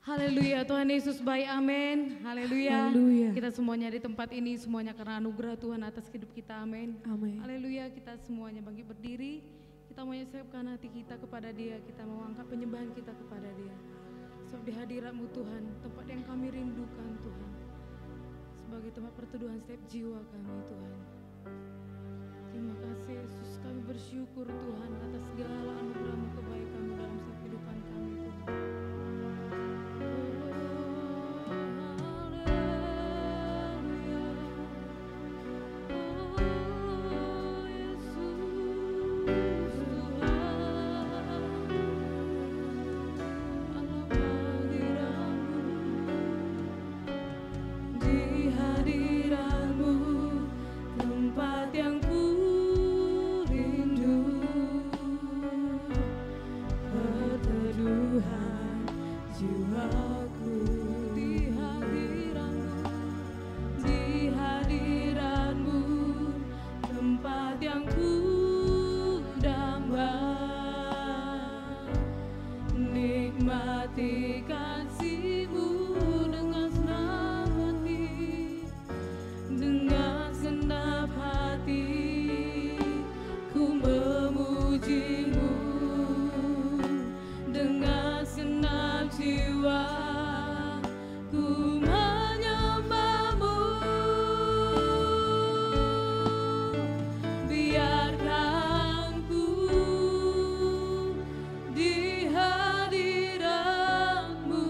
Haleluya, Tuhan Yesus baik, amin. Haleluya. Haleluya. Kita semuanya di tempat ini, semuanya karena anugerah Tuhan atas hidup kita, amin. Amin. Haleluya, kita semuanya bangkit berdiri. Kita mau siapkan hati kita kepada Dia, kita mau angkat penyembahan kita kepada Dia. Sebab di hadirat-Mu Tuhan, tempat yang kami rindukan Tuhan. Sebagai tempat perteduhan setiap jiwa kami Tuhan. Terima kasih Yesus, kami bersyukur Tuhan atas segala anugerah-Mu, kebaikan-Mu dalam setiap kehidupan kami Tuhan. Di hadirat-Mu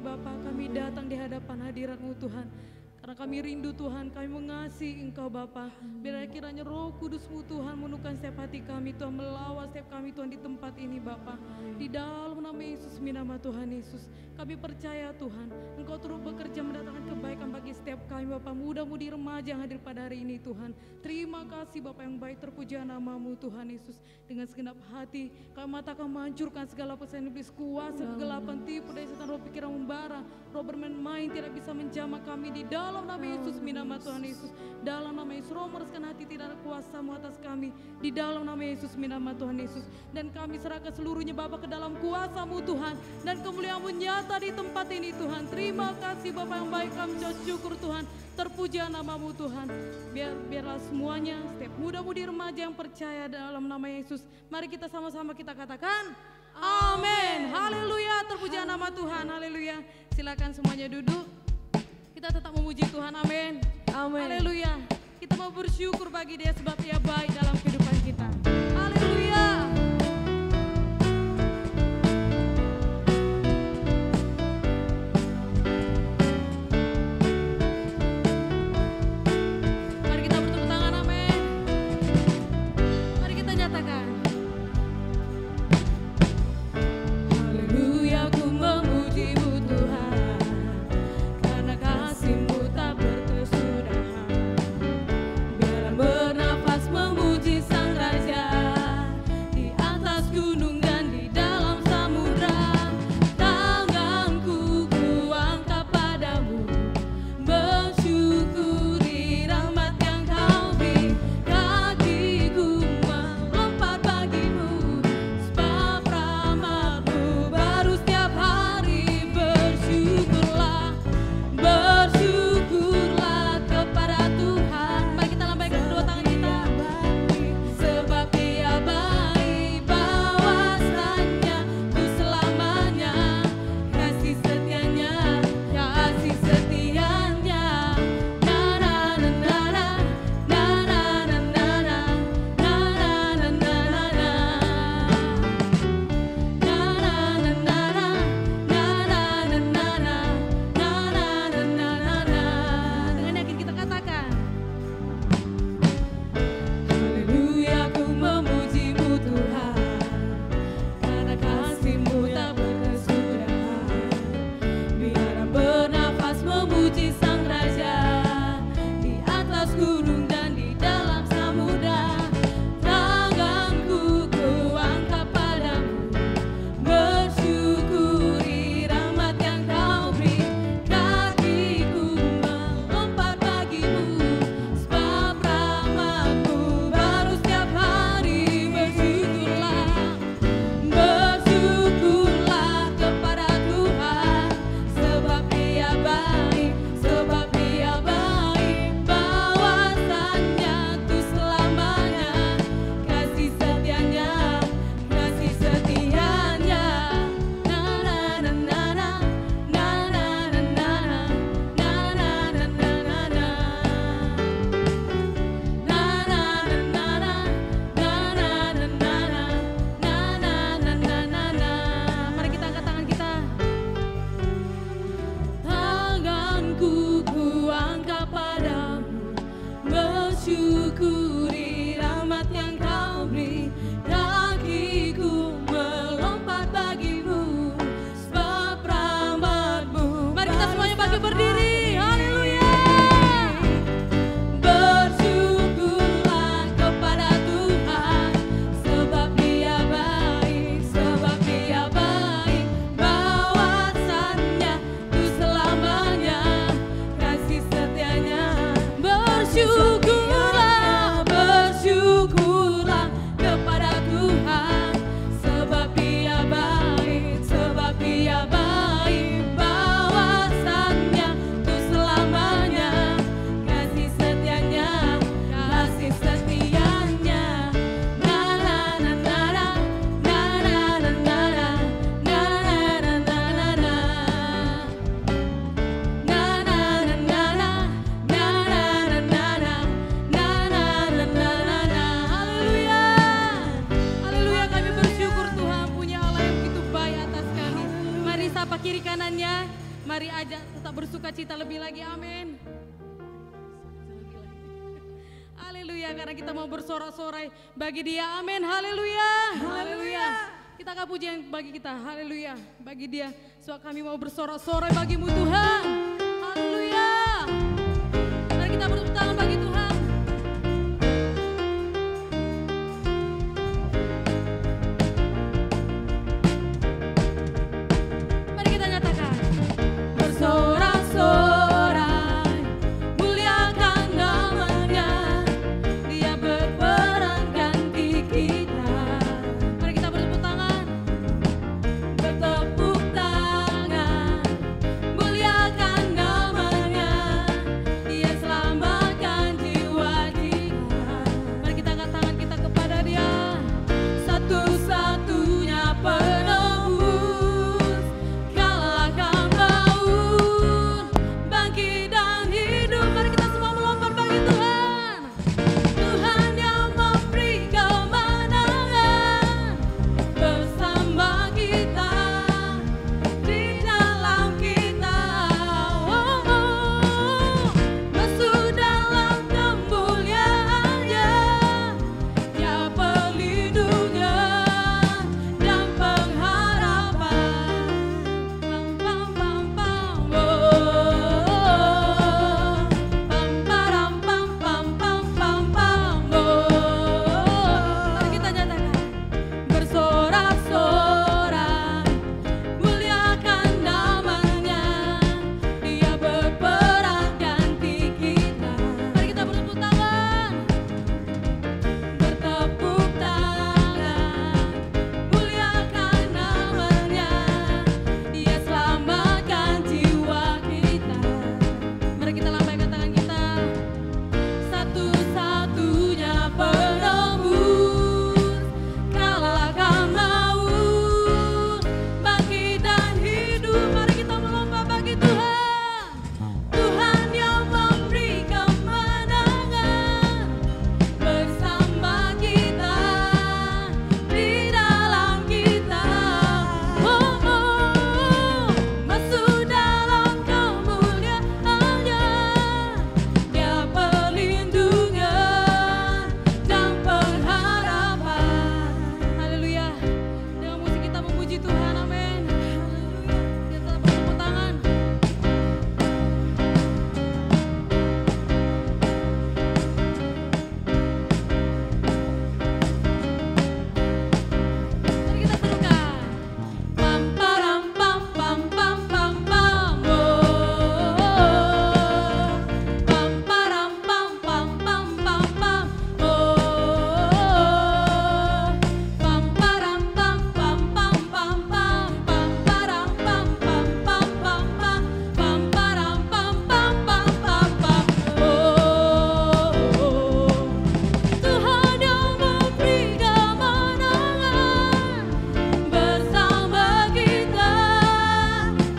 ini Bapa, kami datang di hadapan hadirat-Mu Tuhan. Karena kami rindu Tuhan, kami mengasihi Engkau Bapa. Biar kiranya Roh Kudus-Mu Tuhan menukan setiap hati kami Tuhan, melawat setiap kami Tuhan di tempat ini Bapa. Di dalam nama Yesus, nama Tuhan Yesus, kami percaya Tuhan, Engkau turut bekerja mendatangkan kebaikan bagi setiap kami Bapa. Muda-mudi remaja yang hadir pada hari ini Tuhan. Terima kasih Bapa yang baik, terpujilah nama-Mu Tuhan Yesus. Dengan segenap hati kami matakan menghancurkan segala pesan iblis, kuasa kegelapan, tipu daya setan, roh pikiran membara, roh bermain-main tidak bisa menjamah kami di dalam nama Yesus, nama Tuhan Yesus. Dalam nama Yesus, roh mereskan hati, tidak ada kuasa-Mu atas kami di dalam nama Yesus, nama Tuhan Yesus. Dan kami serahkan seluruhnya Bapa ke dalam kuasa-Mu Tuhan, dan kemuliaan-Mu nyata di tempat ini Tuhan. Terima kasih Bapa yang baik, kami ucap syukur Tuhan. Terpuji nama-Mu Tuhan. Biarlah semuanya, setiap muda-mudi remaja yang percaya dalam nama Yesus, mari kita sama-sama kita katakan amin. Haleluya, terpuji nama Tuhan. Haleluya. Silakan semuanya duduk. Kita tetap memuji Tuhan. Amin. Amin. Haleluya. Kita mau bersyukur bagi Dia sebab Dia baik dalam kehidupan kita. Haleluya. Mari kita bertepuk tangan. Amin. Mari kita nyatakan. Haleluya, ku memuji-Mu Tuhan, karena kasih-Mu tak berkesudahan. Biarlah bernafas memuji Sang Raja, di atas gunung dan di dalam samudra. Tanganku ku angkat padamu, bersyukuri rahmat yang Kau beri. Kakiku melompat bagimu, sebab rahmat-Mu baru setiap hari. Bersyukurlah, bersyukurlah kepada Tuhan. Mari kita lambaikan kedua tangan kita. Sebab Dia baik, bahwasanya ku selamanya. Kasih setianya, kasih setianya. Na na na na na, na na na na na, na na na na na. Dengan yakin kita katakan, haleluya, ku memuji-Mu Tuhan, karena kasih-Mu tak berkesudahan. Biarlah bernafas memuji Sang Raja, di atas gunung dan di dalam samudra. Tanganku ku angkat padamu, bersyukuri rahmat yang Kau beri. Kakiku melompat bagimu, sebab rahmat-Mu baru setiap hari. Bersyukurlah kepada Tuhan, sebab Dia baik, sebab Dia baik, bahwasanya tu selamanya. Kasih setianya, kasih setianya. Na na na na na, na na na na na, na na na na na na. Na na na na na, na na na na na, na na na na na. Mari kita angkat tangan kita. Tanganku ku angkat padamu, bersyukuri rahmat yang Kau beri. Kakiku melompat bagimu, sebab rahmat-Mu. Mari kita semuanya bangkit berdiri. Haleluya. Bersyukurlah kepada Tuhan, sebab Dia baik, sebab Dia baik, bahwasanya tu selamanya. Kasih setianya. Bersyukurlah, bersyukurlah kepada Tuhan, sebab Dia baik, sebab Dia baik, bahwasanya tu selamanya. Kasih setianya, kasih setianya. Na na na na na, na na na na na, na na na na na. Na na na na na, na na na na na, Haleluya, karena kita mau bersorak-sorai bagi Dia. Amin. Haleluya. Haleluya. Kita akan pujian bagi kita. Haleluya. Bagi Dia. Sebab kami mau bersorak-sorai bagimu Tuhan. Haleluya. Mari kita bertepuk tangan bagi Tuhan. Mari kita nyatakan. Bersorak-sorai, muliakan namanya. Dia berperan ganti kita. Mari kita bertepuk tangan. Bertepuk tangan, muliakan namanya. Dia selamatkan jiwa-jiwa. Mari kita angkat tangan kita kepada Dia. Satu-satunya penebus, kalahkan maut, bangkit dan hidup. Mari kita semua melompat bagi Tuhan. Tuhan yang memberi kemenangan bersama kita, di dalam kita. Masuk dalam kemuliaannya. Dia pelindungnya dan pengharapan. Pam pam pam pam, pam param pam pam pam pam pam. Mari kita nyatakan. Bersorak-sorai, muliakan namanya. Dia berperan ganti kita. Mari kita bertepuk tangan. Bertepuk tangan, muliakan namanya. Dia selamatkan jiwa kita. Mari kita lambaikan tangan kita. Satu-satunya penebus, kalahkan maut, bangkit dan hidup. Mari kita melompat bagi Tuhan. Tuhan yang memberi kemenangan bersama kita, di dalam kita. Masuk dalam kemuliaannya. Dia pelindungnya dan pengharapan. Haleluya. Dengan musik kita memuji Tuhan. Amin. Haleluya. Kita bertepuk tangan. Mari kita serukan. Pam param pam pam pam pam pam. Pam param pam pam pam pam pam. Pam param pam pam pam pam pam. Pam param pam pam pam pam pam. Pam param pam pam pam pam pam. Tuhan yang memberi kemenangan bersama kita,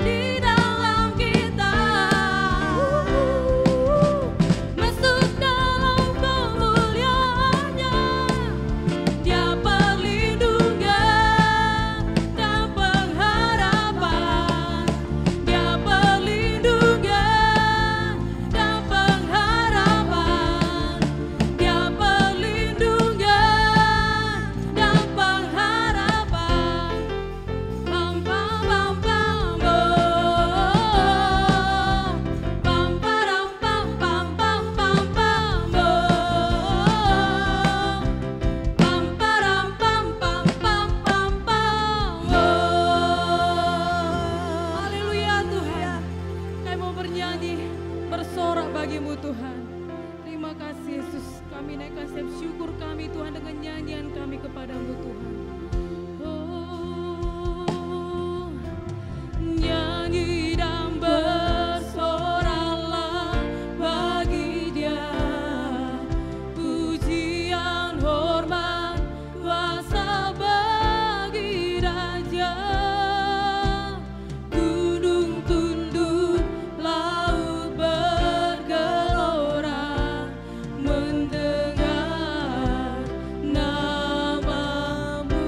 di dalam kita. Masuk dalam kemuliaannya. Dia pelindungnya dan pengharapan. Dia pelindungnya dan pengharapan. Dia pelindungnya dan pengharapan. Pam pam pam pam, pam param pam pam pam pam pam, pam param pam pam pam pam pam. Haleluya Tuhan. Kami mau bernyanyi, bersorak bagimu Tuhan. Terima kasih Yesus. Kami naikkan setiap syukur kami Tuhan dengan nyanyian kami kepadamu Tuhan. Nyanyi dan bersoraklah bagi Dia. Pujian, hormat, kuasa bagi Raja. Gunung tunduk, laut bergelora, mendengar namamu.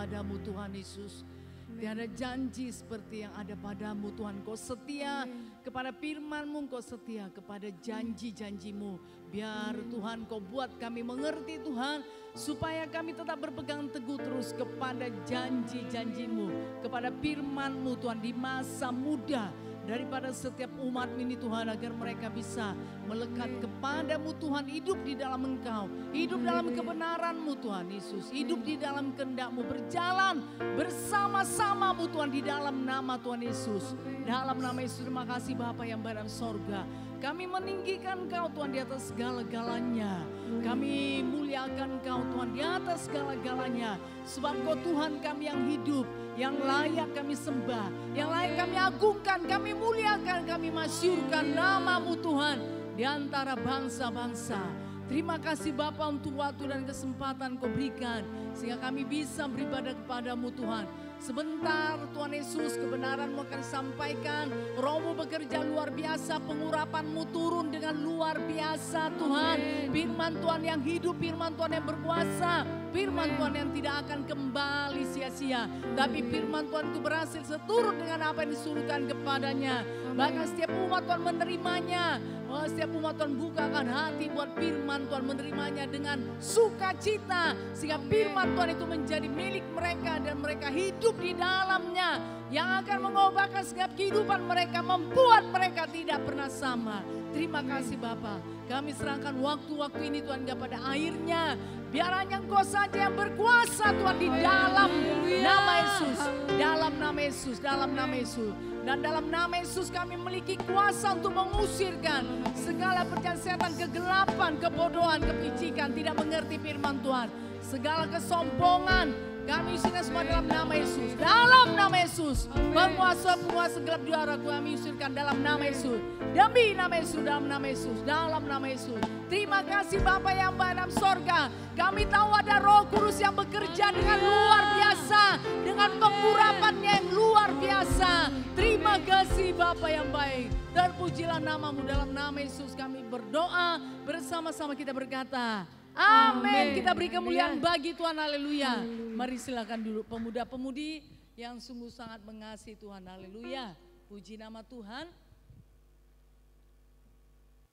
kepadamu Tuhan Yesus. Tiada janji seperti yang ada padamu Tuhan. Kau setia kepada firman-Mu, Kau setia kepada janji-janji-Mu. Biar Tuhan Kau buat kami mengerti Tuhan, supaya kami tetap berpegang teguh terus kepada janji-janji-Mu, kepada firman-Mu Tuhan di masa muda. Daripada setiap umat ini Tuhan, agar mereka bisa melekat kepadamu Tuhan, hidup di dalam Engkau, hidup dalam kebenaran-Mu Tuhan Yesus, hidup di dalam kehendak-Mu, berjalan bersama-samamu Tuhan di dalam nama Tuhan Yesus. Dalam nama Yesus, terima kasih Bapa yang berada di sorga. Kami meninggikan Engkau Tuhan di atas segala-galanya. Kami muliakan Engkau Tuhan di atas segala-galanya. Sebab Kau Tuhan kami yang hidup, yang layak kami sembah, yang layak kami agungkan, kami muliakan, kami masyurkan nama-Mu Tuhan di antara bangsa-bangsa. Terima kasih Bapa untuk waktu dan kesempatan Kau berikan, sehingga kami bisa beribadah kepadamu Tuhan. Sebentar Tuhan Yesus, kebenaran-Mu akan disampaikan. Roh-Mu bekerja luar biasa, pengurapan-Mu turun dengan luar biasa Tuhan. Firman Tuhan yang hidup, firman Tuhan yang berkuasa, firman Tuhan yang tidak akan kembali sia-sia. Tapi firman Tuhan itu berhasil seturut dengan apa yang disuruhkan kepadanya. Bahkan setiap umat Tuhan menerimanya. Setiap umat Tuhan bukakan hati buat firman Tuhan, menerimanya dengan sukacita. Sehingga firman Tuhan itu menjadi milik mereka dan mereka hidup di dalamnya. Yang akan mengubahkan setiap kehidupan mereka, membuat mereka tidak pernah sama. Terima kasih Bapa. Kami serahkan waktu-waktu ini Tuhan kepada akhirnya. Biar hanya Engkau saja yang berkuasa Tuhan di dalam nama Yesus. Dalam nama Yesus, dalam nama Yesus. Dan dalam nama Yesus kami memiliki kuasa untuk mengusirkan segala perjalanan setan, kegelapan, kebodohan, kepicikan, tidak mengerti firman Tuhan. Segala kesombongan, kami usirkan semua dalam nama Yesus. Dalam nama Yesus. Penguasa-penguasa gelap juara kami usirkan dalam nama Yesus. Demi nama Yesus, dalam nama Yesus, dalam nama Yesus. Terima kasih Bapa yang dalam sorga. Kami tahu ada Roh Kudus yang bekerja dengan luar biasa, dengan pengurapannya yang luar biasa. Terima kasih Bapa yang baik. Terpujilah nama-Mu, dalam nama Yesus kami berdoa. Bersama-sama kita berkata, amin. Kita beri kemuliaan bagi Tuhan, haleluya. Mari silakan dulu pemuda-pemudi yang sungguh sangat mengasihi Tuhan, haleluya. Puji nama Tuhan.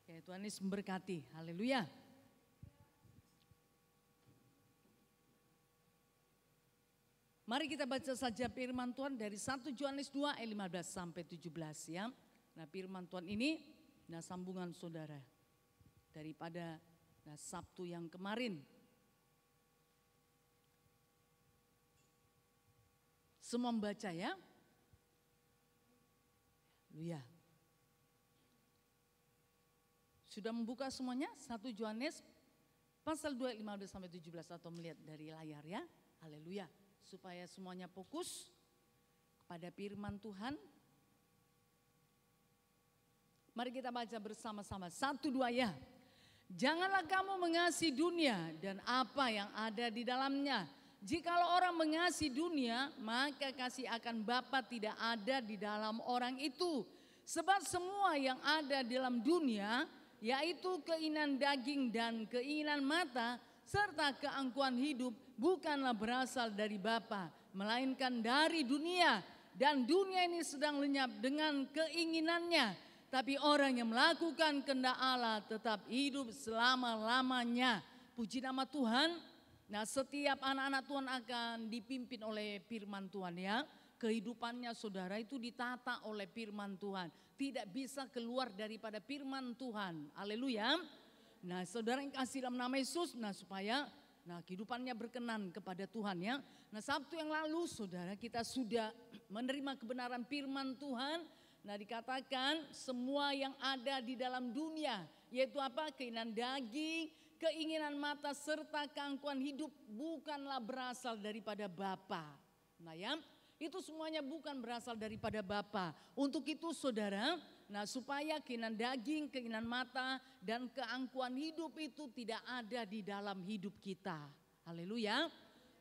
Ya, Tuhan Yesus memberkati, haleluya. Mari kita baca saja firman Tuhan dari 1 Yohanes 2 ayat 15 sampai 17 ya. Nah firman Tuhan ini, nah sambungan saudara daripada Sabtu yang kemarin. Semua membaca ya. Haleluya. Sudah membuka semuanya 1 Yohanes pasal 2 15 sampai 17 atau melihat dari layar ya. Haleluya. Supaya semuanya fokus kepada firman Tuhan. Mari kita baca bersama-sama 1 2 ya. Janganlah kamu mengasihi dunia dan apa yang ada di dalamnya. Jikalau orang mengasihi dunia, maka kasih akan Bapa tidak ada di dalam orang itu. Sebab semua yang ada dalam dunia, yaitu keinginan daging dan keinginan mata, serta keangkuhan hidup, bukanlah berasal dari Bapa, melainkan dari dunia. Dan dunia ini sedang lenyap dengan keinginannya. Tapi orang yang melakukan kehendak Allah tetap hidup selama-lamanya. Puji nama Tuhan. Nah setiap anak-anak Tuhan akan dipimpin oleh firman Tuhan ya. Kehidupannya saudara itu ditata oleh firman Tuhan. Tidak bisa keluar daripada firman Tuhan. Haleluya. Nah saudara yang kasih dalam nama Yesus, nah supaya kehidupannya berkenan kepada Tuhan ya. Nah Sabtu yang lalu saudara kita sudah menerima kebenaran firman Tuhan. Nah dikatakan semua yang ada di dalam dunia, yaitu apa? Keinginan daging, keinginan mata serta keangkuhan hidup bukanlah berasal daripada Bapa. Nah ya, itu semuanya bukan berasal daripada Bapa. Untuk itu saudara, nah supaya keinginan daging, keinginan mata dan keangkuhan hidup itu tidak ada di dalam hidup kita. Haleluya.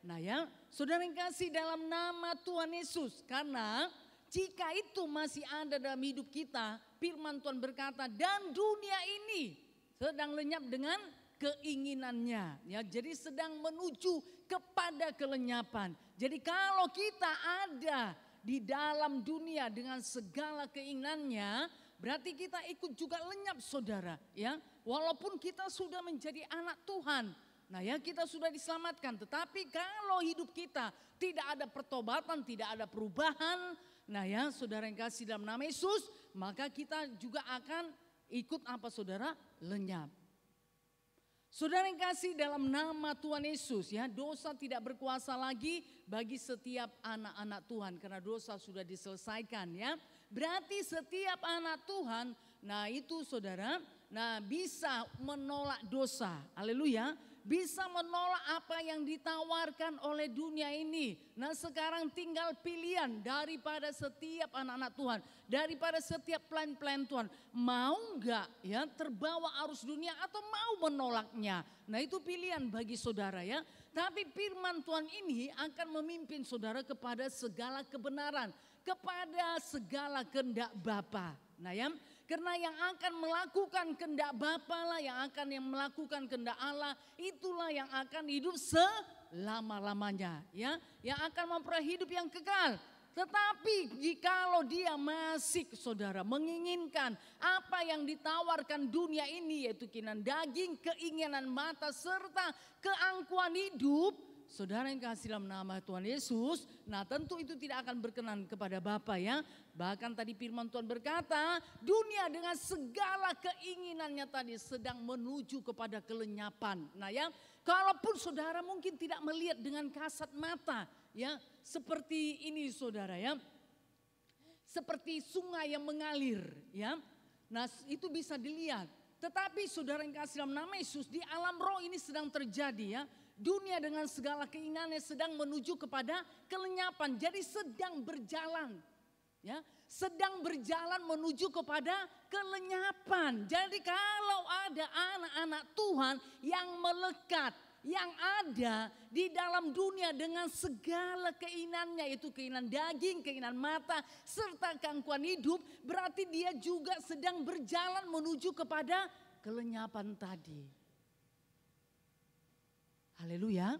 Nah ya, saudara yang kasih dalam nama Tuhan Yesus, karena jika itu masih ada dalam hidup kita, firman Tuhan berkata, dan dunia ini sedang lenyap dengan keinginannya. Ya, jadi sedang menuju kepada kelenyapan. Jadi kalau kita ada di dalam dunia dengan segala keinginannya, berarti kita ikut juga lenyap saudara. Ya, walaupun kita sudah menjadi anak Tuhan. Nah ya, kita sudah diselamatkan, tetapi kalau hidup kita tidak ada pertobatan, tidak ada perubahan, nah ya saudara yang kasih dalam nama Yesus, maka kita juga akan ikut apa saudara? Lenyap. Saudara yang kasih dalam nama Tuhan Yesus ya, dosa tidak berkuasa lagi bagi setiap anak-anak Tuhan karena dosa sudah diselesaikan ya. Berarti setiap anak Tuhan, nah itu saudara, nah bisa menolak dosa. Haleluya. Bisa menolak apa yang ditawarkan oleh dunia ini. Nah sekarang tinggal pilihan daripada setiap anak-anak Tuhan. Daripada setiap plan-plan Tuhan. Mau enggak ya terbawa arus dunia atau mau menolaknya. Nah itu pilihan bagi saudara ya. Tapi firman Tuhan ini akan memimpin saudara kepada segala kebenaran. Kepada segala kehendak Bapa. Nah ya. Karena yang akan melakukan kehendak Bapa lah, yang melakukan kehendak Allah, itulah yang akan hidup selama-lamanya, ya, yang akan memperoleh hidup yang kekal. Tetapi jikalau dia masih saudara menginginkan apa yang ditawarkan dunia ini, yaitu keinginan daging, keinginan mata serta keangkuhan hidup, saudara yang kasih dalam nama Tuhan Yesus, nah tentu itu tidak akan berkenan kepada Bapa ya. Bahkan tadi firman Tuhan berkata, dunia dengan segala keinginannya tadi sedang menuju kepada kelenyapan. Nah ya, kalaupun saudara mungkin tidak melihat dengan kasat mata ya, seperti ini saudara ya. Seperti sungai yang mengalir ya. Nah itu bisa dilihat. Tetapi saudara yang kasih dalam nama Yesus, di alam roh ini sedang terjadi ya. Dunia dengan segala keinginannya sedang menuju kepada kelenyapan. Jadi sedang berjalan. Ya, sedang berjalan menuju kepada kelenyapan. Jadi kalau ada anak-anak Tuhan yang melekat, yang ada di dalam dunia dengan segala keinginannya, yaitu keinginan daging, keinginan mata, serta keangkuhan hidup, berarti dia juga sedang berjalan menuju kepada kelenyapan tadi. Haleluya.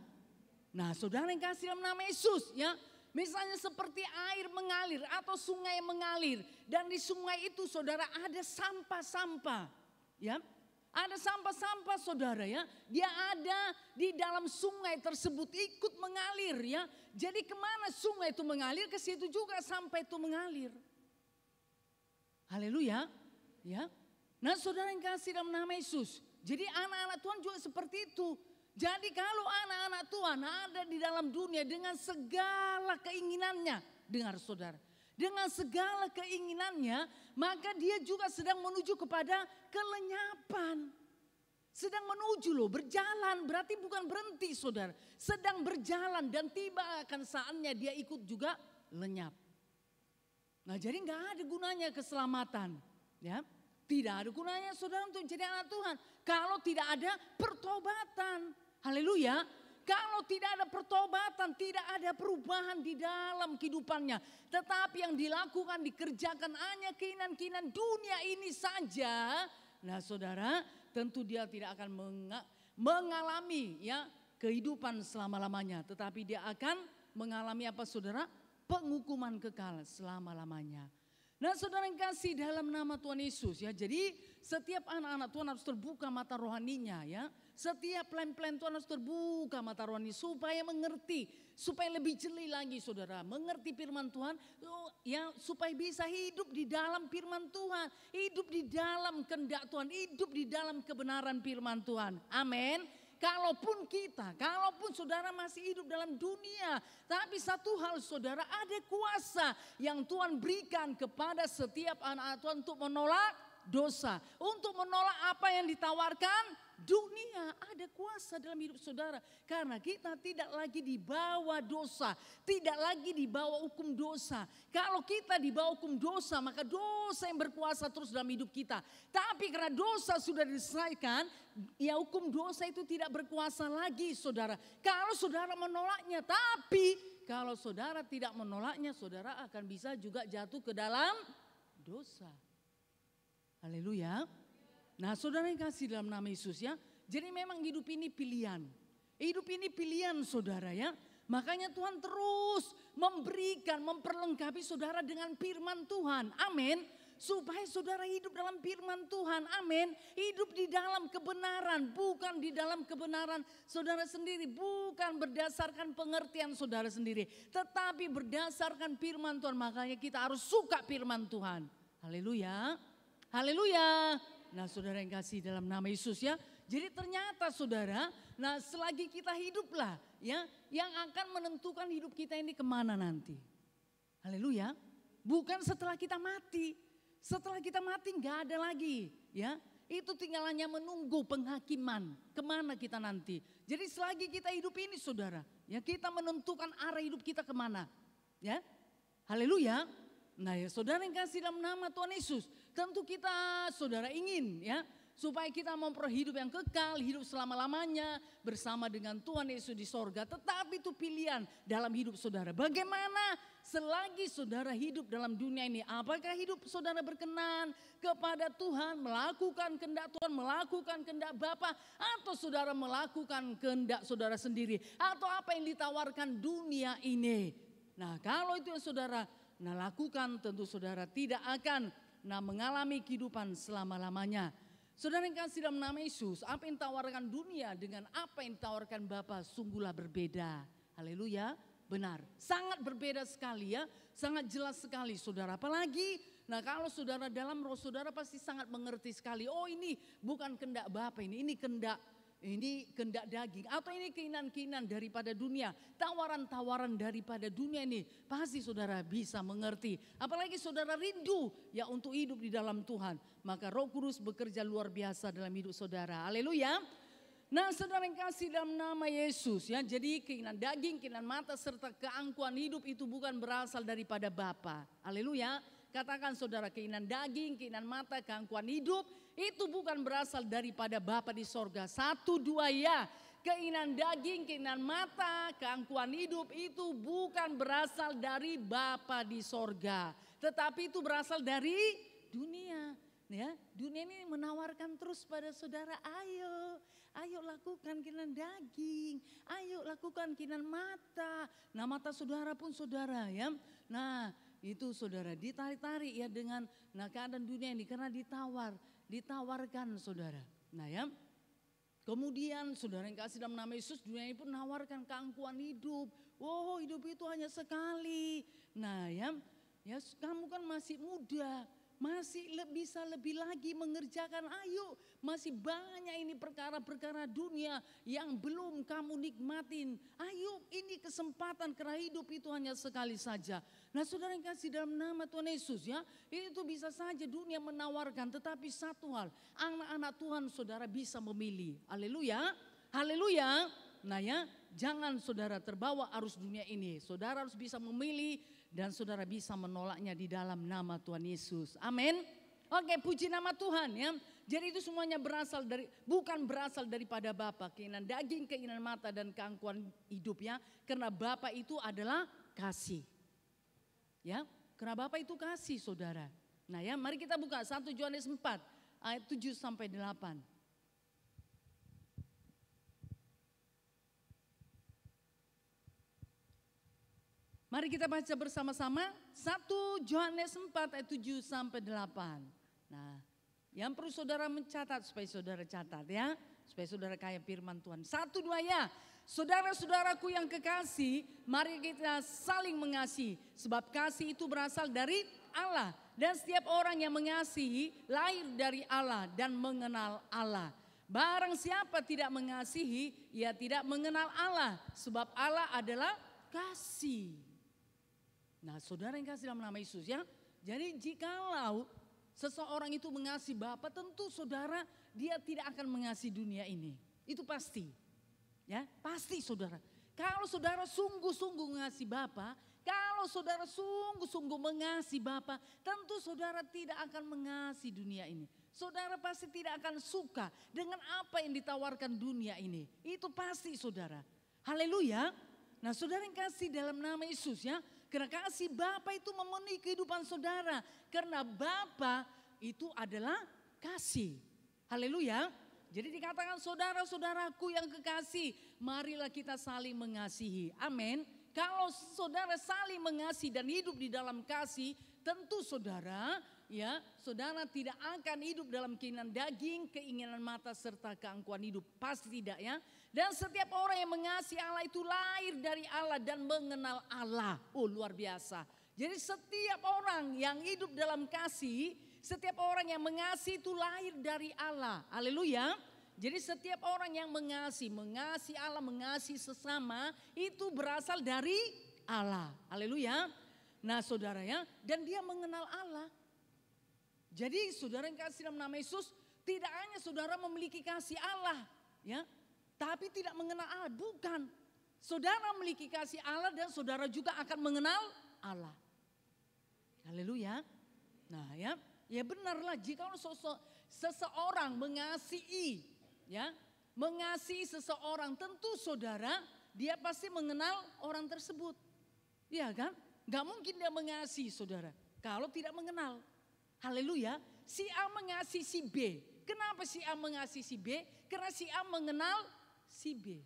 Nah saudara yang kasih dalam nama Yesus ya. Misalnya seperti air mengalir atau sungai mengalir. Dan di sungai itu saudara ada sampah-sampah. Ya, ada sampah-sampah saudara ya. Dia ada di dalam sungai tersebut ikut mengalir ya. Jadi kemana sungai itu mengalir, ke situ juga sampah itu mengalir. Haleluya. Ya. Nah saudara yang kasih dalam nama Yesus. Jadi anak-anak Tuhan juga seperti itu. Jadi kalau anak-anak Tuhan ada di dalam dunia dengan segala keinginannya, dengar saudara, dengan segala keinginannya, maka dia juga sedang menuju kepada kelenyapan. Sedang menuju loh, berjalan, berarti bukan berhenti saudara. Sedang berjalan dan tiba akan saatnya dia ikut juga lenyap. Nah jadi gak ada gunanya keselamatan, ya. Tidak ada gunanya saudara untuk jadi anak Tuhan kalau tidak ada pertobatan. Haleluya. Kalau tidak ada pertobatan, tidak ada perubahan di dalam kehidupannya. Tetapi yang dilakukan, dikerjakan hanya keinginan-keinginan dunia ini saja. Nah saudara, tentu dia tidak akan mengalami ya kehidupan selama-lamanya. Tetapi dia akan mengalami apa saudara? Penghukuman kekal selama-lamanya. Nah saudara yang kasih dalam nama Tuhan Yesus ya. Jadi setiap anak-anak Tuhan harus terbuka mata rohaninya ya. Setiap plan-plan Tuhan harus terbuka mata rohani supaya mengerti. Supaya lebih jeli lagi saudara. Mengerti firman Tuhan ya, supaya bisa hidup di dalam firman Tuhan. Hidup di dalam kehendak Tuhan. Hidup di dalam kebenaran firman Tuhan. Amin. Kalaupun saudara masih hidup dalam dunia. Tapi satu hal saudara, ada kuasa yang Tuhan berikan kepada setiap anak Tuhan untuk menolak dosa. Untuk menolak apa yang ditawarkan dunia. Ada kuasa dalam hidup saudara. Karena kita tidak lagi dibawa dosa. Tidak lagi dibawa hukum dosa. Kalau kita dibawa hukum dosa, maka dosa yang berkuasa terus dalam hidup kita. Tapi karena dosa sudah diselesaikan, ya hukum dosa itu tidak berkuasa lagi saudara. Kalau saudara menolaknya, tapi kalau saudara tidak menolaknya, saudara akan bisa juga jatuh ke dalam dosa. Haleluya. Nah saudara yang kasih dalam nama Yesus ya. Jadi memang hidup ini pilihan. Hidup ini pilihan saudara ya. Makanya Tuhan terus memberikan, memperlengkapi saudara dengan firman Tuhan. Amin. Supaya saudara hidup dalam firman Tuhan. Amin. Hidup di dalam kebenaran. Bukan di dalam kebenaran saudara sendiri. Bukan berdasarkan pengertian saudara sendiri. Tetapi berdasarkan firman Tuhan. Makanya kita harus suka firman Tuhan. Haleluya. Haleluya. Nah saudara yang kasih dalam nama Yesus ya. Jadi ternyata saudara, nah selagi kita hiduplah ya, yang akan menentukan hidup kita ini kemana nanti. Haleluya. Bukan setelah kita mati. Setelah kita mati nggak ada lagi ya. Itu tinggal hanya menunggu penghakiman kemana kita nanti. Jadi selagi kita hidup ini saudara, ya kita menentukan arah hidup kita kemana. Ya, haleluya. Nah ya saudara yang kasih dalam nama Tuhan Yesus, tentu kita saudara ingin ya. Supaya kita memperoleh hidup yang kekal, hidup selama-lamanya bersama dengan Tuhan Yesus di sorga. Tetapi itu pilihan dalam hidup saudara. Bagaimana selagi saudara hidup dalam dunia ini. Apakah hidup saudara berkenan kepada Tuhan, melakukan kehendak Tuhan, melakukan kehendak Bapa, atau saudara melakukan kehendak saudara sendiri. Atau apa yang ditawarkan dunia ini. Nah kalau itu yang saudara lakukan, tentu saudara tidak akan mengalami kehidupan selama-lamanya. Saudara yang kasih dalam nama Yesus, apa yang ditawarkan dunia dengan apa yang ditawarkan Bapa sungguhlah berbeda. Haleluya, benar. Sangat berbeda sekali ya, sangat jelas sekali saudara. Apalagi, kalau saudara dalam roh saudara pasti sangat mengerti sekali. Oh ini bukan kehendak Bapa ini kehendak daging. Atau ini keinginan-keinginan daripada dunia. Tawaran-tawaran daripada dunia ini. Pasti saudara bisa mengerti. Apalagi saudara rindu ya untuk hidup di dalam Tuhan. Maka Roh Kudus bekerja luar biasa dalam hidup saudara. Haleluya. Nah saudara yang kasih dalam nama Yesus ya. Jadi keinginan daging, keinginan mata serta keangkuhan hidup itu bukan berasal daripada Bapa. Haleluya. Katakan saudara, keinginan daging, keinginan mata, keangkuhan hidup itu bukan berasal daripada Bapa di sorga. 1, 2 ya. Keinginan daging, keinginan mata, keangkuhan hidup itu bukan berasal dari Bapa di sorga. Tetapi itu berasal dari dunia. Ya, dunia ini menawarkan terus pada saudara, ayo lakukan keinginan daging, ayo lakukan keinginan mata. Nah mata saudara pun saudara ya. Nah itu saudara ditarik-tarik ya dengan keadaan dunia ini karena ditawarkan saudara. Nah ya, kemudian saudara yang kasih dalam nama Yesus, dunia ini pun menawarkan keangkuhan hidup. Oh hidup itu hanya sekali. Nah ya kamu kan masih muda, masih bisa lebih lagi mengerjakan. Ayo, masih banyak ini perkara-perkara dunia yang belum kamu nikmatin. Ayo, ini kesempatan karena hidup itu hanya sekali saja. Nah saudara yang kasih dalam nama Tuhan Yesus ya, ini tuh bisa saja dunia menawarkan, tetapi satu hal, anak-anak Tuhan saudara bisa memilih. Haleluya, haleluya. Nah ya, jangan saudara terbawa arus dunia ini. Saudara harus bisa memilih dan saudara bisa menolaknya di dalam nama Tuhan Yesus. Amin. Oke, puji nama Tuhan ya. Jadi itu semuanya bukan berasal daripada Bapa. Keinginan daging, keinginan mata dan keangkuhan hidup ya. Karena Bapa itu adalah kasih. Ya, karena Bapa itu kasih saudara. Nah ya, mari kita buka 1 Yohanes 4 ayat 7 sampai 8. Mari kita baca bersama-sama 1 Yohanes 4 ayat 7 sampai 8. Nah, yang perlu saudara mencatat supaya saudara catat ya. Supaya saudara kaya firman Tuhan. 1, 2 ya. Saudara-saudaraku yang kekasih, mari kita saling mengasihi. Sebab kasih itu berasal dari Allah. Dan setiap orang yang mengasihi lahir dari Allah dan mengenal Allah. Barang siapa tidak mengasihi, ia tidak mengenal Allah. Sebab Allah adalah kasih. Nah saudara yang kasih dalam nama Yesus ya. Jadi jikalau seseorang itu mengasihi Bapa, tentu saudara dia tidak akan mengasihi dunia ini. Itu pasti. Ya, pasti saudara. Kalau saudara sungguh-sungguh mengasihi Bapa, kalau saudara sungguh-sungguh mengasihi Bapa, tentu saudara tidak akan mengasihi dunia ini. Saudara pasti tidak akan suka dengan apa yang ditawarkan dunia ini. Itu pasti saudara. Haleluya. Nah saudara yang kasih dalam nama Yesus ya. Karena kasih Bapa itu memenuhi kehidupan saudara. Karena Bapa itu adalah kasih. Haleluya. Jadi dikatakan saudara-saudaraku yang kekasih, marilah kita saling mengasihi. Amin. Kalau saudara saling mengasihi dan hidup di dalam kasih, tentu saudara tidak akan hidup dalam keinginan daging, keinginan mata serta keangkuhan hidup. Pasti tidak ya. Dan setiap orang yang mengasihi Allah itu lahir dari Allah dan mengenal Allah. Oh, luar biasa. Jadi setiap orang yang hidup dalam kasih, setiap orang yang mengasihi itu lahir dari Allah. Haleluya. Jadi setiap orang yang mengasihi Allah, mengasihi sesama itu berasal dari Allah. Haleluya. Nah saudara ya, dan dia mengenal Allah. Jadi saudara yang kasih dalam nama Yesus, tidak hanya saudara memiliki kasih Allah ya, tapi tidak mengenal Allah, bukan. Saudara memiliki kasih Allah dan saudara juga akan mengenal Allah. Haleluya. Nah ya benarlah jika seseorang mengasihi seseorang, tentu saudara dia pasti mengenal orang tersebut. Iya kan? Gak mungkin dia mengasihi saudara kalau tidak mengenal. Haleluya. Si A mengasihi si B. Kenapa si A mengasihi si B? Karena si A mengenal si B.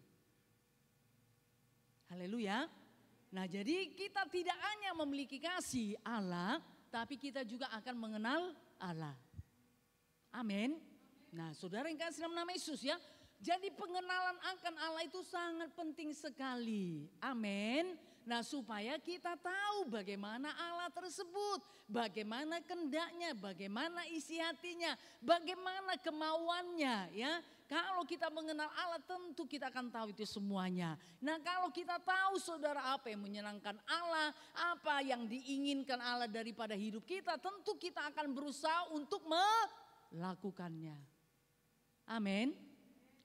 Haleluya. Nah jadi kita tidak hanya memiliki kasih Allah, tapi kita juga akan mengenal Allah. Amin. Nah saudara yang kasih dalam nama Yesus ya. Jadi pengenalan akan Allah itu sangat penting sekali. Amin. Nah supaya kita tahu bagaimana Allah tersebut. Bagaimana kehendaknya, bagaimana isi hatinya, bagaimana kemauannya ya. Kalau kita mengenal Allah tentu kita akan tahu itu semuanya. Nah kalau kita tahu saudara apa yang menyenangkan Allah, apa yang diinginkan Allah daripada hidup kita, tentu kita akan berusaha untuk melakukannya. Amin.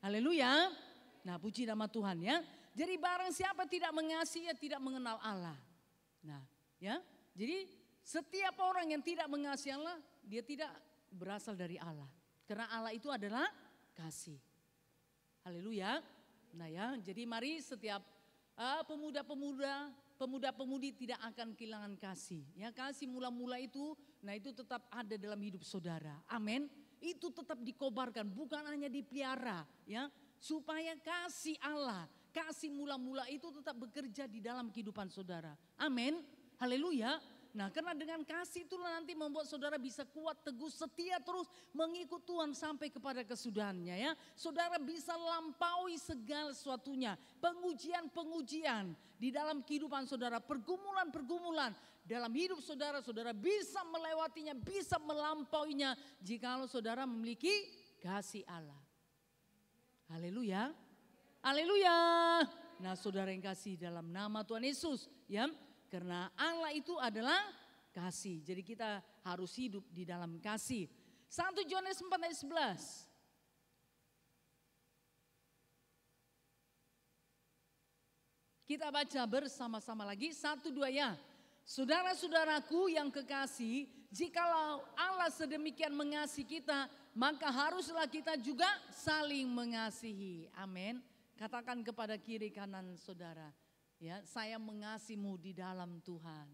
Haleluya. Nah puji nama Tuhan ya. Jadi barang siapa tidak mengasihi, tidak mengenal Allah. Nah ya, jadi setiap orang yang tidak mengasihi Allah, dia tidak berasal dari Allah. Karena Allah itu adalah kasih. Haleluya. Nah ya, jadi mari setiap pemuda-pemudi tidak akan kehilangan kasih. Ya kasih mula-mula itu, nah itu tetap ada dalam hidup saudara. Amin. Itu tetap dikobarkan, bukan hanya dipelihara ya. Supaya kasih Allah, kasih mula-mula itu tetap bekerja di dalam kehidupan saudara. Amin. Haleluya. Nah karena dengan kasih itulah nanti membuat saudara bisa kuat, teguh, setia terus mengikut Tuhan sampai kepada kesudahannya ya. Saudara bisa lampaui segala sesuatunya. Pengujian-pengujian di dalam kehidupan saudara. Pergumulan-pergumulan dalam hidup saudara. Saudara bisa melewatinya, bisa melampauinya jikalau saudara memiliki kasih Allah. Haleluya. Haleluya. Nah saudara yang kasih dalam nama Tuhan Yesus ya. Karena Allah itu adalah kasih. Jadi kita harus hidup di dalam kasih. 1 Yohanes 4 ayat 11. Kita baca bersama-sama lagi. 1, 2 ya. Saudara-saudaraku yang kekasih, jikalau Allah sedemikian mengasihi kita, maka haruslah kita juga saling mengasihi. Amin. Katakan kepada kiri kanan saudara. Ya, saya mengasihimu di dalam Tuhan.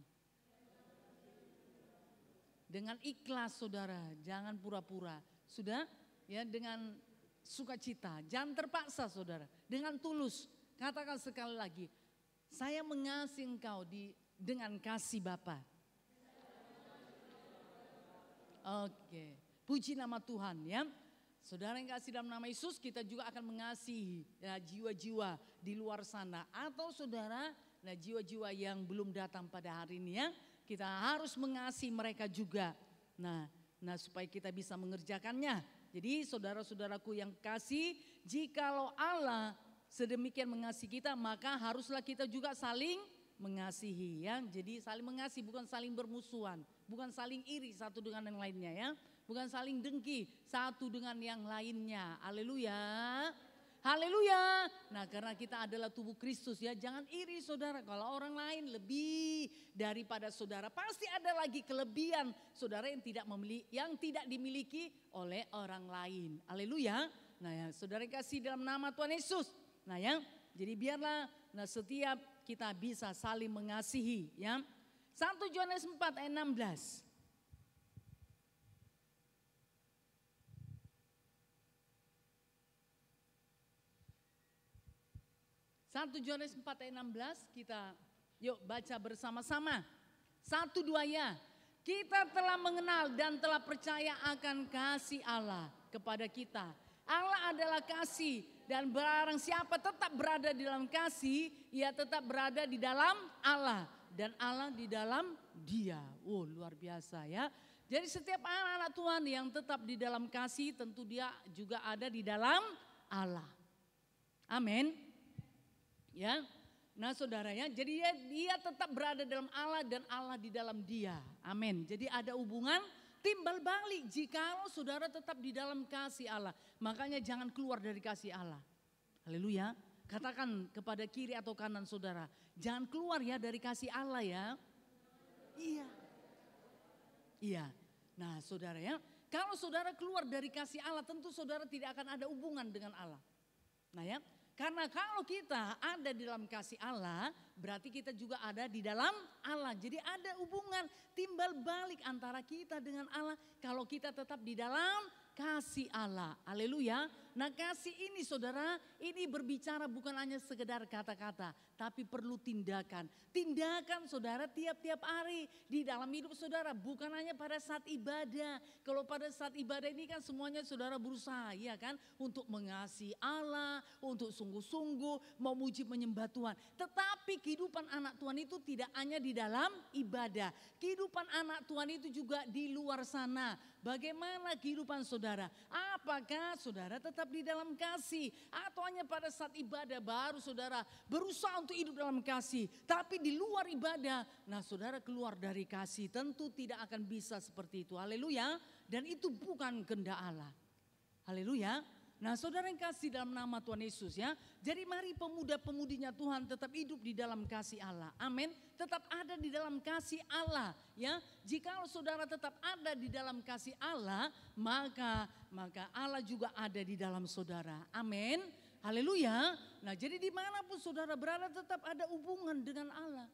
Dengan ikhlas saudara, jangan pura-pura. Sudah? Ya, dengan sukacita, jangan terpaksa saudara. Dengan tulus, katakan sekali lagi, saya mengasihi engkau dengan kasih Bapa. Oke, puji nama Tuhan ya. Saudara yang kasih dalam nama Yesus, kita juga akan mengasihi jiwa-jiwa di luar sana. Atau saudara, jiwa-jiwa yang belum datang pada hari ini ya. Kita harus mengasihi mereka juga. Nah supaya kita bisa mengerjakannya. Jadi saudara-saudaraku yang kasih, jikalau Allah sedemikian mengasihi kita, maka haruslah kita juga saling mengasihi ya. Jadi saling mengasihi, bukan saling bermusuhan. Bukan saling iri satu dengan yang lainnya ya. Bukan saling dengki satu dengan yang lainnya. Haleluya. Haleluya. Nah karena kita adalah tubuh Kristus ya. Jangan iri saudara. Kalau orang lain lebih daripada saudara. Pasti ada lagi kelebihan saudara yang tidak dimiliki oleh orang lain. Haleluya. Nah ya saudara kasih dalam nama Tuhan Yesus. Nah ya. Jadi biarlah setiap kita bisa saling mengasihi ya. 1 Yohanes 4 ayat 16. 1 Yohanes 4 ayat 16 kita yuk baca bersama-sama. 1, 2 ya. Kita telah mengenal dan telah percaya akan kasih Allah kepada kita. Allah adalah kasih dan barang siapa tetap berada di dalam kasih, ia tetap berada di dalam Allah dan Allah di dalam dia. Oh, luar biasa ya. Jadi setiap anak-anak Tuhan yang tetap di dalam kasih tentu dia juga ada di dalam Allah. Amin. Ya. Nah saudara ya, jadi dia tetap berada dalam Allah dan Allah di dalam dia. Amin. Jadi ada hubungan timbal balik jikalau saudara tetap di dalam kasih Allah. Makanya jangan keluar dari kasih Allah. Haleluya. Katakan kepada kiri atau kanan saudara, jangan keluar ya dari kasih Allah ya. Iya. Iya. Nah saudara ya, kalau saudara keluar dari kasih Allah tentu saudara tidak akan ada hubungan dengan Allah. Nah ya, karena kalau kita ada di dalam kasih Allah, berarti kita juga ada di dalam Allah. Jadi ada hubungan timbal balik antara kita dengan Allah kalau kita tetap di dalam kasih Allah. Haleluya. Nah kasih ini saudara, ini berbicara bukan hanya sekedar kata-kata, tapi perlu tindakan. Tindakan saudara tiap-tiap hari di dalam hidup saudara, bukan hanya pada saat ibadah. Kalau pada saat ibadah ini kan semuanya saudara berusaha ya kan, untuk mengasihi Allah, untuk sungguh-sungguh memuji menyembah Tuhan. Tetapi kehidupan anak Tuhan itu tidak hanya di dalam ibadah. Kehidupan anak Tuhan itu juga di luar sana. Bagaimana kehidupan saudara? Apakah saudara tetap di dalam kasih? Atau hanya pada saat ibadah baru saudara berusaha untuk hidup dalam kasih. Tapi di luar ibadah, nah saudara keluar dari kasih tentu tidak akan bisa seperti itu. Haleluya. Dan itu bukan kehendak Allah. Haleluya. Nah saudara yang kasih dalam nama Tuhan Yesus ya. Jadi mari pemuda-pemudinya Tuhan tetap hidup di dalam kasih Allah. Amin. Tetap ada di dalam kasih Allah ya. Jika saudara tetap ada di dalam kasih Allah, maka Allah juga ada di dalam saudara. Amin. Haleluya. Nah jadi dimanapun saudara berada tetap ada hubungan dengan Allah.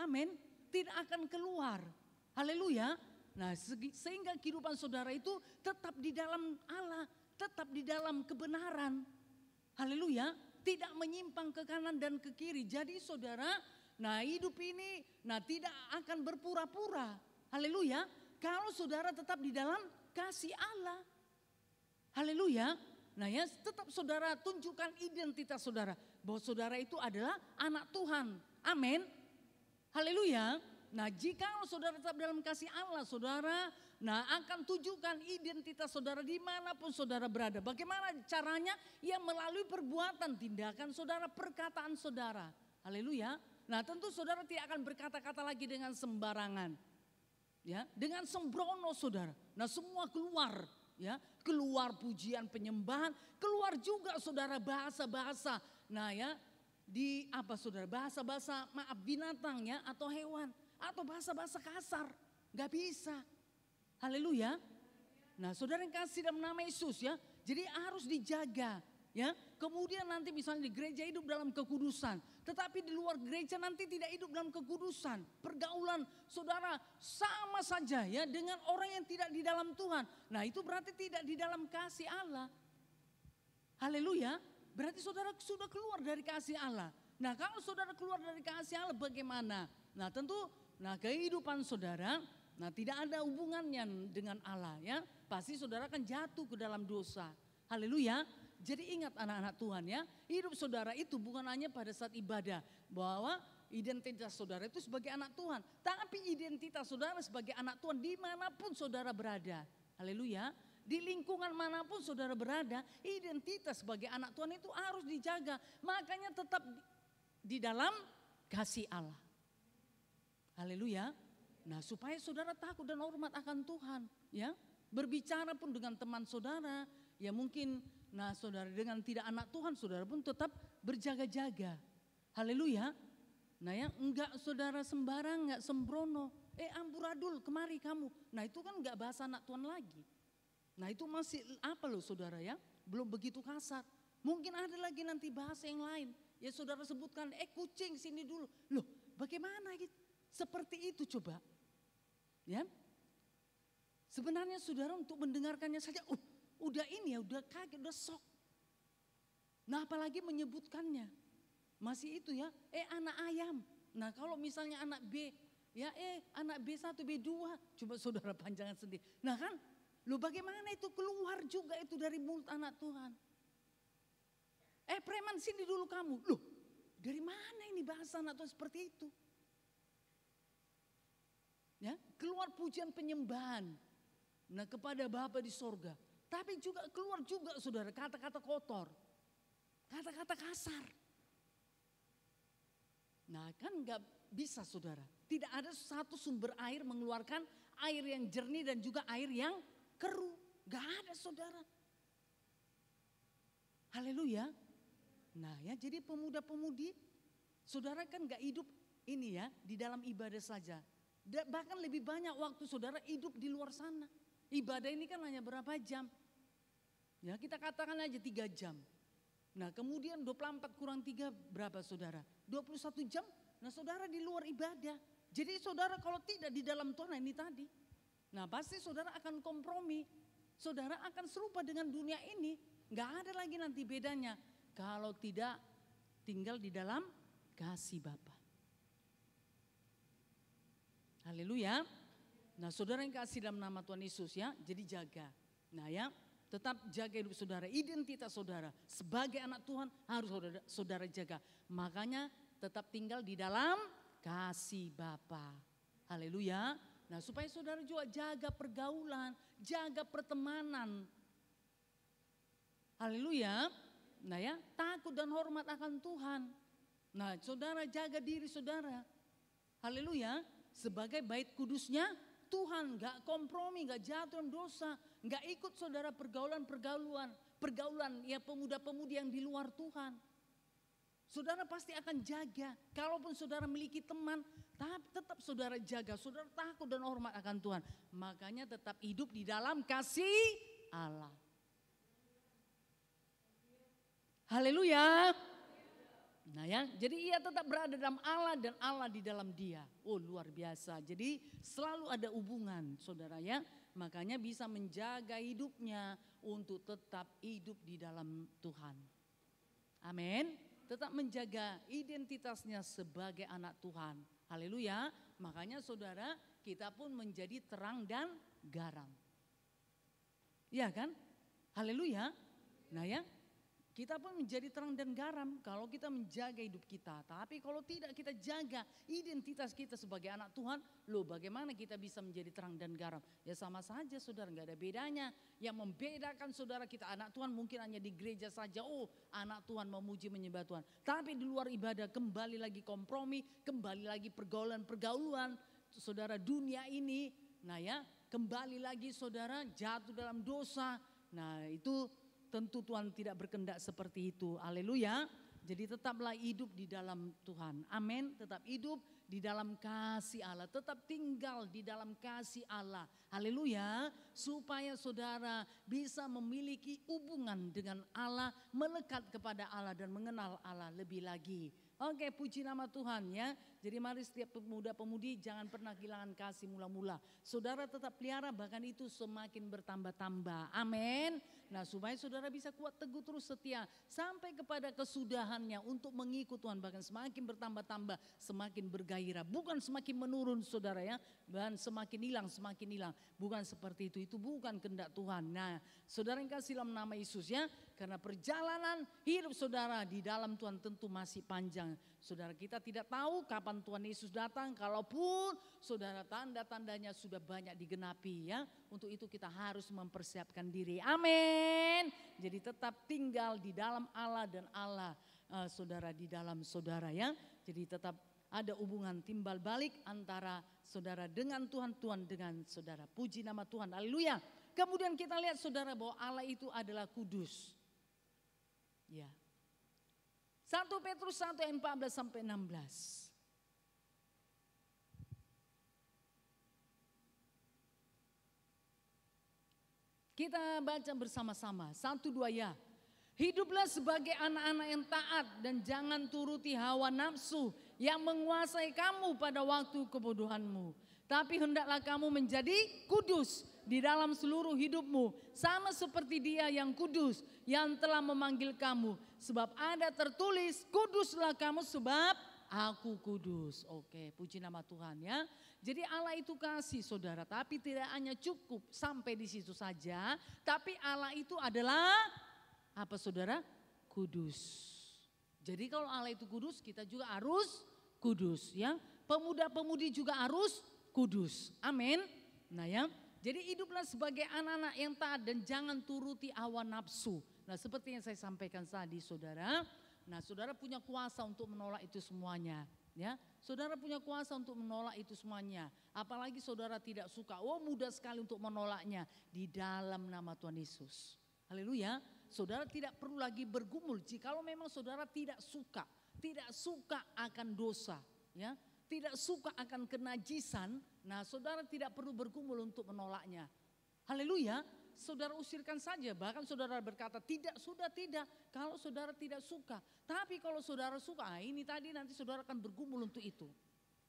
Amin. Tidak akan keluar. Haleluya. Nah sehingga kehidupan saudara itu tetap di dalam Allah. Tetap di dalam kebenaran. Haleluya. Tidak menyimpang ke kanan dan ke kiri. Jadi saudara, nah hidup ini tidak akan berpura-pura. Haleluya. Kalau saudara tetap di dalam kasih Allah. Haleluya. Nah ya tetap saudara tunjukkan identitas saudara. Bahwa saudara itu adalah anak Tuhan. Amin. Haleluya. Nah jika saudara tetap dalam kasih Allah saudara, nah akan tunjukkan identitas saudara dimanapun saudara berada. Bagaimana caranya? Ya melalui perbuatan, tindakan saudara, perkataan saudara. Haleluya. Nah tentu saudara tidak akan berkata-kata lagi dengan sembarangan. Ya, dengan sembrono saudara. Nah semua keluar. Ya, keluar pujian penyembahan, keluar juga saudara bahasa-bahasa. Nah ya, di apa saudara? Bahasa-bahasa maaf binatang ya atau hewan. Atau bahasa-bahasa kasar, gak bisa. Haleluya. Nah saudara yang kasih dalam nama Yesus ya, jadi harus dijaga ya. Kemudian nanti misalnya di gereja hidup dalam kekudusan, tetapi di luar gereja nanti tidak hidup dalam kekudusan. Pergaulan saudara sama saja ya dengan orang yang tidak di dalam Tuhan. Nah itu berarti tidak di dalam kasih Allah. Haleluya. Berarti saudara sudah keluar dari kasih Allah. Nah kalau saudara keluar dari kasih Allah bagaimana? Nah tentu kehidupan saudara tidak ada hubungannya dengan Allah ya. Pasti saudara akan jatuh ke dalam dosa. Haleluya. Jadi ingat anak-anak Tuhan ya. Hidup saudara itu bukan hanya pada saat ibadah. Bahwa identitas saudara itu sebagai anak Tuhan. Tapi identitas saudara sebagai anak Tuhan dimanapun saudara berada. Haleluya. Di lingkungan manapun saudara berada. Identitas sebagai anak Tuhan itu harus dijaga. Makanya tetap di dalam kasih Allah. Haleluya. Nah supaya saudara takut dan hormat akan Tuhan. Ya, berbicara pun dengan teman saudara. Ya mungkin saudara dengan tidak anak Tuhan saudara pun tetap berjaga-jaga. Haleluya. Nah ya enggak saudara sembarang, enggak sembrono. Amburadul kemari kamu. Nah itu kan enggak bahasa anak Tuhan lagi. Nah itu masih apa loh saudara ya. Belum begitu kasar. Mungkin ada lagi nanti bahasa yang lain. Ya saudara sebutkan kucing sini dulu. Loh bagaimana gitu. Seperti itu coba. Ya. Sebenarnya saudara untuk mendengarkannya saja udah ini ya, udah kaget, udah shock. Nah apalagi menyebutkannya. Masih itu ya, anak ayam. Nah kalau misalnya anak B, ya anak B1, B2, coba saudara panjangan sendiri. Nah kan, lu bagaimana itu keluar juga itu dari mulut anak Tuhan. Preman sini dulu kamu. Loh, dari mana ini bahasa anak Tuhan seperti itu? Ya, keluar pujian penyembahan. Nah kepada Bapa di sorga. Tapi juga keluar juga saudara kata-kata kotor. Kata-kata kasar. Nah kan gak bisa saudara. Tidak ada satu sumber air mengeluarkan air yang jernih dan juga air yang keruh. Gak ada saudara. Haleluya. Nah ya jadi pemuda-pemudi. Saudara kan gak hidup ini ya di dalam ibadah saja. Bahkan lebih banyak waktu saudara hidup di luar sana. Ibadah ini kan hanya berapa jam. Ya kita katakan aja 3 jam. Nah kemudian 24 kurang 3 berapa saudara? 21 jam. Nah saudara di luar ibadah. Jadi saudara kalau tidak di dalam Tuhan ini tadi. Nah pasti saudara akan kompromi. Saudara akan serupa dengan dunia ini. Gak ada lagi nanti bedanya. Kalau tidak tinggal di dalam kasih Bapa. Haleluya. Nah saudara yang kasih dalam nama Tuhan Yesus ya. Jadi jaga. Nah ya. Tetap jaga hidup saudara, identitas saudara. Sebagai anak Tuhan harus saudara jaga. Makanya tetap tinggal di dalam kasih Bapa. Haleluya. Nah supaya saudara juga jaga pergaulan, jaga pertemanan. Haleluya. Nah ya, takut dan hormat akan Tuhan. Nah saudara jaga diri saudara. Haleluya. Sebagai bait kudusnya Tuhan, gak kompromi, gak jatuh dalam dosa, gak ikut saudara pergaulan ya pemuda-pemudi yang di luar Tuhan. Saudara pasti akan jaga, kalaupun saudara memiliki teman, tapi tetap saudara jaga, saudara takut dan hormat akan Tuhan. Makanya tetap hidup di dalam kasih Allah. Haleluya. Nah ya, jadi ia tetap berada dalam Allah dan Allah di dalam dia. Oh luar biasa. Jadi selalu ada hubungan saudara ya. Makanya bisa menjaga hidupnya untuk tetap hidup di dalam Tuhan. Amin. Tetap menjaga identitasnya sebagai anak Tuhan. Haleluya. Makanya saudara kita pun menjadi terang dan garam. Iya kan? Haleluya. Nah ya. Kita pun menjadi terang dan garam kalau kita menjaga hidup kita. Tapi kalau tidak kita jaga identitas kita sebagai anak Tuhan. Loh bagaimana kita bisa menjadi terang dan garam? Ya sama saja saudara, gak ada bedanya. Yang membedakan saudara kita anak Tuhan mungkin hanya di gereja saja. Oh anak Tuhan memuji menyembah Tuhan. Tapi di luar ibadah kembali lagi kompromi. Kembali lagi pergaulan. Saudara dunia ini. Nah ya kembali lagi saudara jatuh dalam dosa. Nah itu tentu Tuhan tidak berkehendak seperti itu. Haleluya. Jadi tetaplah hidup di dalam Tuhan. Amin. Tetap hidup di dalam kasih Allah. Tetap tinggal di dalam kasih Allah. Haleluya. Supaya saudara bisa memiliki hubungan dengan Allah. Melekat kepada Allah dan mengenal Allah lebih lagi. Oke, puji nama Tuhan ya. Jadi mari setiap pemuda-pemudi jangan pernah kehilangan kasih mula-mula. Saudara tetap pelihara bahkan itu semakin bertambah-tambah. Amin. Nah supaya saudara bisa kuat teguh terus setia. Sampai kepada kesudahannya untuk mengikut Tuhan. Bahkan semakin bertambah-tambah, semakin bergairah. Bukan semakin menurun saudara ya. Dan semakin hilang. Bukan seperti itu. Itu bukan kehendak Tuhan. Nah saudara yang kasih dalam nama Yesus ya. Karena perjalanan hidup saudara di dalam Tuhan tentu masih panjang. Saudara kita tidak tahu kapan Tuhan Yesus datang. Kalaupun saudara tanda-tandanya sudah banyak digenapi ya. Untuk itu kita harus mempersiapkan diri. Amin. Jadi tetap tinggal di dalam Allah dan Allah saudara di dalam saudara ya. Jadi tetap ada hubungan timbal balik antara saudara dengan Tuhan, Tuhan dengan saudara. Puji nama Tuhan. Haleluya. Kemudian kita lihat saudara bahwa Allah itu adalah kudus. Ya. 1 Petrus 1 ayat 14 sampai 16. Kita baca bersama-sama. 1, 2 ya. Hiduplah sebagai anak-anak yang taat dan jangan turuti hawa nafsu yang menguasai kamu pada waktu kebodohanmu. Tapi hendaklah kamu menjadi kudus di dalam seluruh hidupmu. Sama seperti Dia yang kudus yang telah memanggil kamu. Sebab ada tertulis, kuduslah kamu sebab aku kudus. Oke, puji nama Tuhan ya. Jadi Allah itu kasih saudara, tapi tidak hanya cukup sampai di situ saja. Tapi Allah itu adalah apa saudara? Kudus. Jadi kalau Allah itu kudus, kita juga harus kudus ya. Pemuda-pemudi juga harus kudus. Amin. Nah ya, jadi hiduplah sebagai anak-anak yang taat dan jangan turuti hawa nafsu. Nah seperti yang saya sampaikan tadi saudara. Nah saudara punya kuasa untuk menolak itu semuanya. Ya, saudara punya kuasa untuk menolak itu semuanya. Apalagi saudara tidak suka, mudah sekali untuk menolaknya di dalam nama Tuhan Yesus. Haleluya. Saudara tidak perlu lagi bergumul jikalau memang saudara tidak suka akan dosa, ya, tidak suka akan kenajisan. Nah, saudara tidak perlu bergumul untuk menolaknya. Haleluya. Saudara usirkan saja, bahkan saudara berkata tidak, sudah tidak. Kalau saudara tidak suka, tapi kalau saudara suka, ini tadi nanti saudara akan bergumul untuk itu,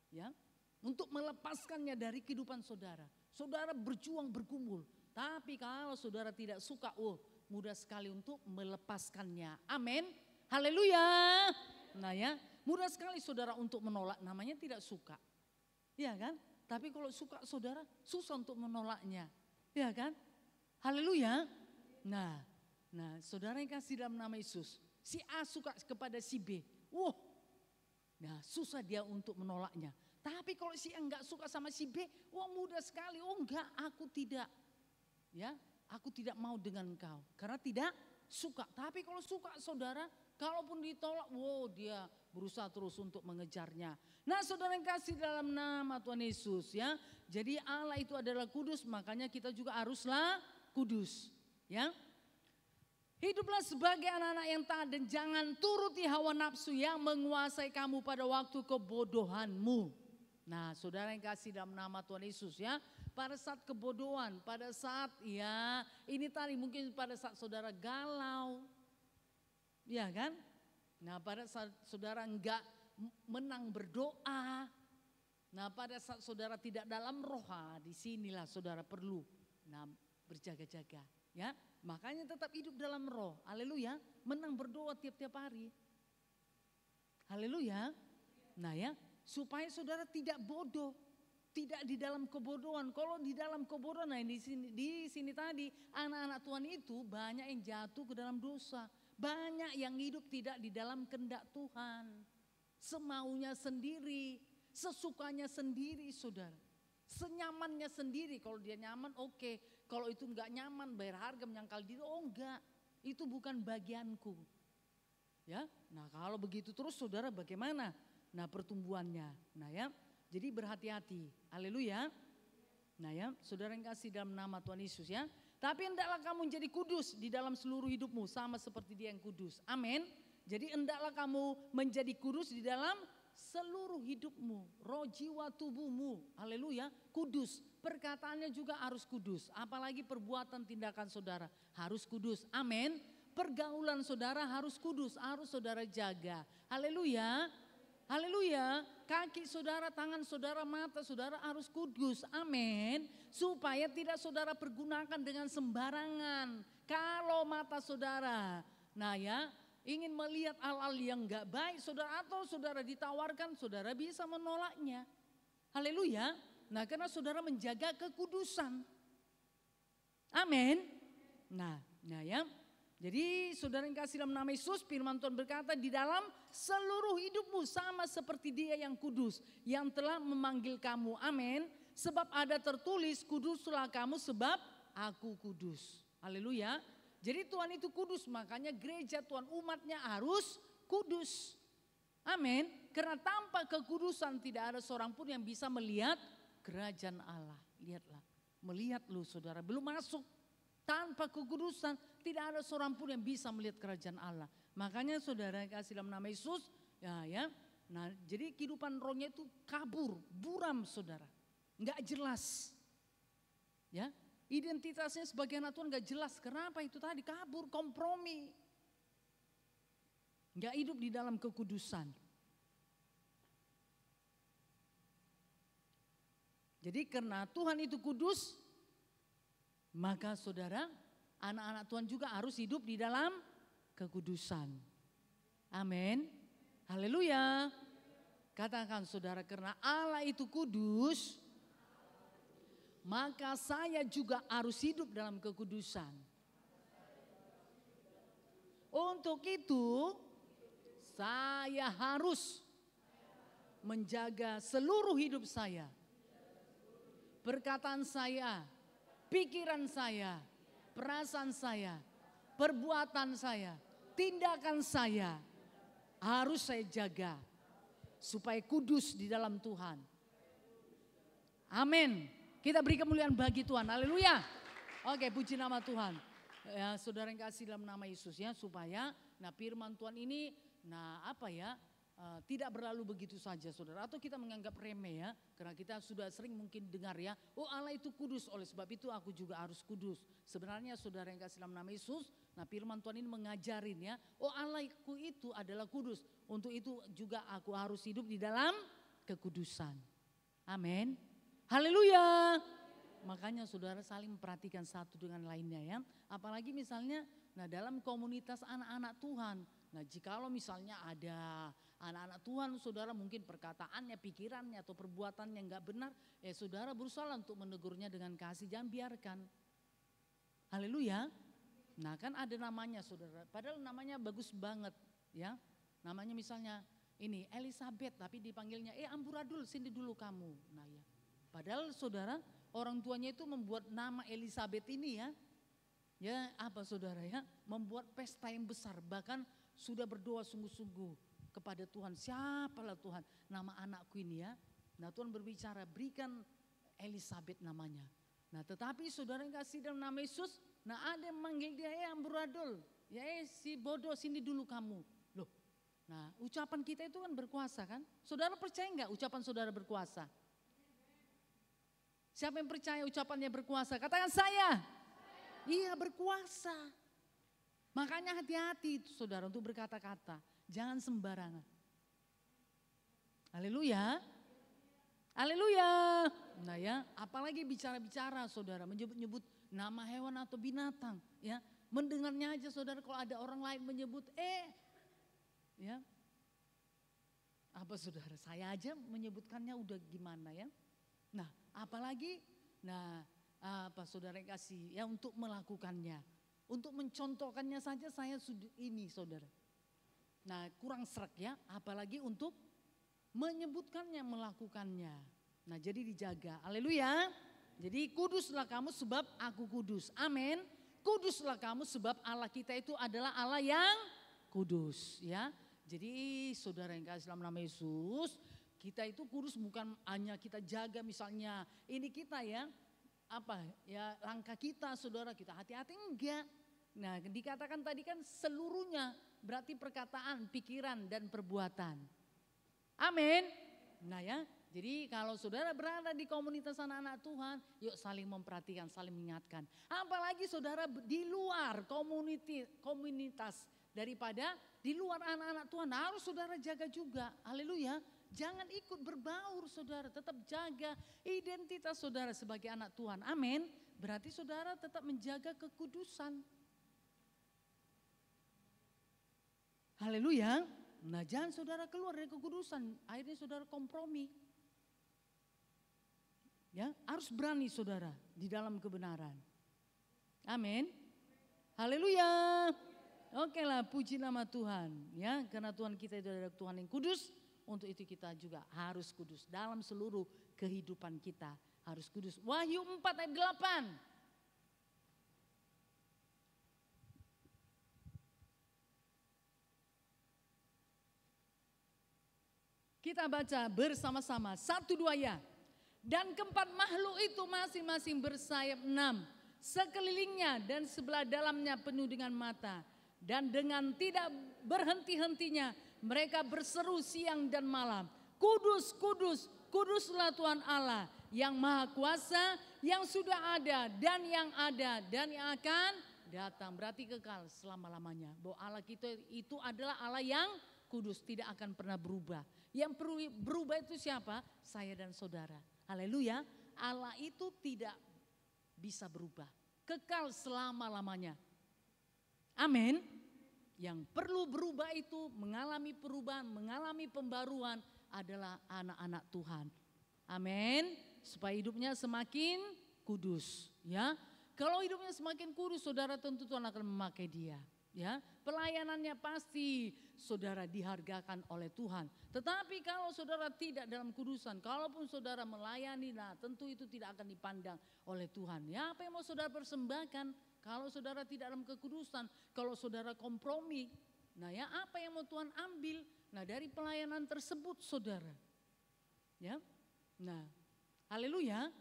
ya, untuk melepaskannya dari kehidupan saudara. Saudara berjuang bergumul, tapi kalau saudara tidak suka, mudah sekali untuk melepaskannya. Amin. Haleluya. Nah ya, mudah sekali saudara untuk menolak, namanya tidak suka. Ya kan? Tapi kalau suka saudara susah untuk menolaknya. Ya kan? Haleluya. Nah saudara yang kasih dalam nama Yesus. Si A suka kepada si B. Nah susah dia untuk menolaknya. Tapi kalau si A enggak suka sama si B, mudah sekali. Enggak, aku tidak. Ya, aku tidak mau dengan engkau karena tidak suka. Tapi kalau suka saudara, kalaupun ditolak, dia berusaha terus untuk mengejarnya. Nah saudara yang kasih dalam nama Tuhan Yesus ya. Jadi Allah itu adalah kudus, makanya kita juga haruslah kudus. Ya. Hiduplah sebagai anak-anak yang taat dan jangan turuti hawa nafsu yang menguasai kamu pada waktu kebodohanmu. Nah saudara yang kasih dalam nama Tuhan Yesus ya. Pada saat kebodohan, pada saat ya ini tadi mungkin pada saat saudara galau. Ya kan? Nah pada saat saudara enggak menang berdoa. Nah pada saat saudara tidak dalam roh, disinilah saudara perlu berjaga-jaga. Ya, makanya tetap hidup dalam roh. Haleluya, menang berdoa tiap-tiap hari. Haleluya. Nah ya, supaya saudara tidak bodoh. Tidak di dalam kebodohan. Kalau di dalam kebodohan, di sini tadi anak-anak Tuhan itu banyak yang jatuh ke dalam dosa. Banyak yang hidup tidak di dalam kehendak Tuhan. Semaunya sendiri, sesukanya sendiri saudara. Senyamannya sendiri, kalau dia nyaman oke. Kalau itu enggak nyaman, bayar harga menyangkal diri, enggak. Itu bukan bagianku. Ya, nah kalau begitu terus saudara bagaimana? Nah pertumbuhannya, nah ya. Jadi berhati-hati, haleluya. Nah ya, saudara yang kasih dalam nama Tuhan Yesus ya. Tapi hendaklah kamu menjadi kudus di dalam seluruh hidupmu, sama seperti Dia yang kudus. Amin. Jadi hendaklah kamu menjadi kudus di dalam seluruh hidupmu, roh, jiwa, tubuhmu. Haleluya, kudus. Perkataannya juga harus kudus. Apalagi perbuatan tindakan saudara harus kudus. Amin. Pergaulan saudara harus kudus, harus saudara jaga. Haleluya. Haleluya, kaki saudara, tangan saudara, mata saudara harus kudus, amin. Supaya tidak saudara pergunakan dengan sembarangan. Kalau mata saudara, nah ya, ingin melihat hal-hal yang gak baik saudara atau saudara ditawarkan, saudara bisa menolaknya. Haleluya, nah karena saudara menjaga kekudusan. Amin. Nah ya. Jadi saudara yang kasih dalam nama Yesus, firman Tuhan berkata di dalam seluruh hidupmu sama seperti Dia yang kudus yang telah memanggil kamu. Amin. Sebab ada tertulis kuduslah kamu sebab aku kudus. Haleluya. Jadi Tuhan itu kudus, makanya gereja Tuhan umatnya harus kudus. Amin. Karena tanpa kekudusan tidak ada seorang pun yang bisa melihat kerajaan Allah. Lihatlah, melihat lu saudara belum masuk. Tanpa kekudusan tidak ada seorang pun yang bisa melihat kerajaan Allah. Makanya saudara kasih dalam nama Yesus, ya. Nah, jadi kehidupan rohnya itu kabur, buram saudara. Enggak jelas. Ya, identitasnya sebagai anak Tuhan enggak jelas. Kenapa itu tadi? Kabur, kompromi. Enggak hidup di dalam kekudusan. Jadi karena Tuhan itu kudus, Maka saudara, anak-anak Tuhan juga harus hidup di dalam kekudusan. Amin. Haleluya. Katakan saudara, karena Allah itu kudus, maka saya juga harus hidup dalam kekudusan. Untuk itu, saya harus menjaga seluruh hidup saya, perkataan saya, pikiran saya, perasaan saya, perbuatan saya, tindakan saya harus saya jaga supaya kudus di dalam Tuhan. Amin. Kita beri kemuliaan bagi Tuhan. Haleluya. Oke, puji nama Tuhan. Ya, saudara yang kasih dalam nama Yesus ya, supaya firman Tuhan ini tidak berlalu begitu saja saudara, atau kita menganggap remeh ya, karena kita sudah sering mungkin dengar ya, oh Allah itu kudus, oleh sebab itu aku juga harus kudus. Sebenarnya saudara yang kasih dalam nama Yesus, firman Tuhan ini mengajarin ya, oh Allahku itu adalah kudus, untuk itu juga aku harus hidup di dalam kekudusan. Amin. Haleluya. Makanya saudara saling memperhatikan satu dengan lainnya ya. Apalagi misalnya dalam komunitas anak-anak Tuhan. Jikalau misalnya ada anak-anak Tuhan, saudara mungkin perkataannya, pikirannya atau perbuatannya enggak benar, saudara berusaha untuk menegurnya dengan kasih, jangan biarkan. Haleluya. Kan ada namanya saudara, padahal namanya bagus banget ya. Namanya misalnya ini Elizabeth, tapi dipanggilnya amburadul, sini dulu kamu. Ya. Padahal saudara, orang tuanya itu membuat nama Elizabeth ini ya. Ya apa saudara ya, membuat pesta yang besar, bahkan sudah berdoa sungguh-sungguh kepada Tuhan, siapalah Tuhan nama anakku ini ya. Tuhan berbicara, berikan Elizabeth namanya. Tetapi saudara yang kasih dalam nama Yesus, ada yang manggil dia amburadul, ya si bodoh, sini dulu kamu. Loh, ucapan kita itu kan berkuasa kan? Saudara percaya enggak ucapan saudara berkuasa? Siapa yang percaya ucapannya berkuasa? Katakan saya. Iya, berkuasa. Makanya hati-hati saudara untuk berkata-kata. Jangan sembarangan. Haleluya. Haleluya. Apalagi bicara-bicara saudara, menyebut-nyebut nama hewan atau binatang. Ya, mendengarnya aja saudara, kalau ada orang lain menyebut ya. Apa saudara, saya aja menyebutkannya udah gimana ya. Apalagi saudara yang kasih ya, untuk melakukannya, untuk mencontohkannya saja saya sudah ini saudara. Kurang serak ya, apalagi untuk menyebutkannya, melakukannya. Jadi dijaga. Haleluya. Jadi kuduslah kamu sebab aku kudus. Amin. Kuduslah kamu sebab Allah kita itu adalah Allah yang kudus ya. Jadi saudara yang kasih dalam nama Yesus, kita itu kudus bukan hanya kita jaga misalnya ini kita ya, langkah kita saudara, kita hati-hati, enggak. Dikatakan tadi kan seluruhnya, berarti perkataan, pikiran dan perbuatan. Amin. Jadi kalau saudara berada di komunitas anak-anak Tuhan, yuk saling memperhatikan, saling mengingatkan. Apalagi saudara di luar komunitas, daripada di luar anak-anak Tuhan, harus saudara jaga juga. Haleluya. Jangan ikut berbaur saudara, tetap jaga identitas saudara sebagai anak Tuhan. Amin. Berarti saudara tetap menjaga kekudusan. Haleluya. Jangan saudara keluar dari kekudusan, akhirnya saudara kompromi. Ya, harus berani saudara di dalam kebenaran. Amin. Haleluya. Oke lah, puji nama Tuhan ya, karena Tuhan kita itu adalah Tuhan yang kudus. Untuk itu kita juga harus kudus dalam seluruh kehidupan kita, harus kudus. Wahyu 4 ayat 8. Kita baca bersama-sama, 1, 2 ya. Dan keempat makhluk itu masing-masing bersayap 6, sekelilingnya dan sebelah dalamnya penuh dengan mata. Dan dengan tidak berhenti-hentinya mereka berseru siang dan malam, kudus, kudus, kuduslah Tuhan Allah yang maha kuasa, yang sudah ada dan yang akan datang. Berarti kekal selama-lamanya. Bahwa Allah kita itu adalah Allah yang kudus, tidak akan pernah berubah. Yang perlu berubah itu siapa? Saya dan saudara. Haleluya. Allah itu tidak bisa berubah. kekal selama-lamanya. Amin. Yang perlu berubah itu, mengalami perubahan, mengalami pembaruan adalah anak-anak Tuhan. Amin. Supaya hidupnya semakin kudus, ya. Kalau hidupnya semakin kudus, saudara, tentu Tuhan akan memakai dia. Ya, pelayanannya pasti saudara dihargakan oleh Tuhan. Tetapi kalau saudara tidak dalam kudusan, kalaupun saudara melayani, nah tentu itu tidak akan dipandang oleh Tuhan. Ya, apa yang mau saudara persembahkan? Kalau saudara tidak dalam kekudusan, kalau saudara kompromi, nah ya apa yang mau Tuhan ambil? Nah dari pelayanan tersebut saudara. Ya, nah haleluya.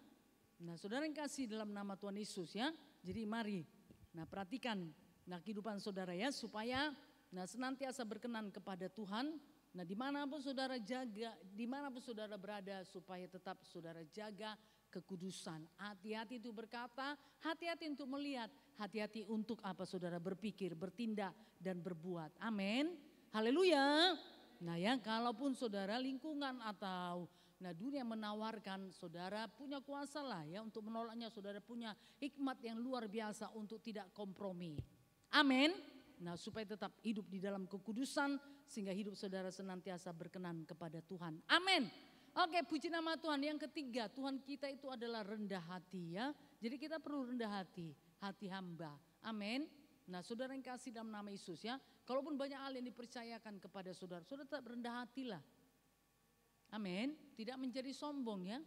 Nah saudara yang kasih dalam nama Tuhan Yesus ya. Jadi mari, nah perhatikan. Nah kehidupan saudara ya supaya senantiasa berkenan kepada Tuhan. Nah dimanapun saudara jaga, dimanapun saudara berada supaya tetap saudara jaga kekudusan. Hati-hati itu berkata, hati-hati untuk melihat, hati-hati untuk apa saudara berpikir, bertindak dan berbuat. Amin. Haleluya. Nah ya kalaupun saudara lingkungan atau dunia menawarkan, saudara punya kuasa lah ya untuk menolaknya. Saudara punya hikmat yang luar biasa untuk tidak kompromi. Amin. Nah supaya tetap hidup di dalam kekudusan sehingga hidup saudara senantiasa berkenan kepada Tuhan. Amin. Oke, puji nama Tuhan. Yang ketiga, Tuhan kita itu adalah rendah hati ya. Jadi kita perlu rendah hati, hati hamba. Amin. Nah saudara yang kasih dalam nama Yesus ya. Kalaupun banyak hal yang dipercayakan kepada saudara, saudara tetap rendah hatilah. Amin. Tidak menjadi sombong ya.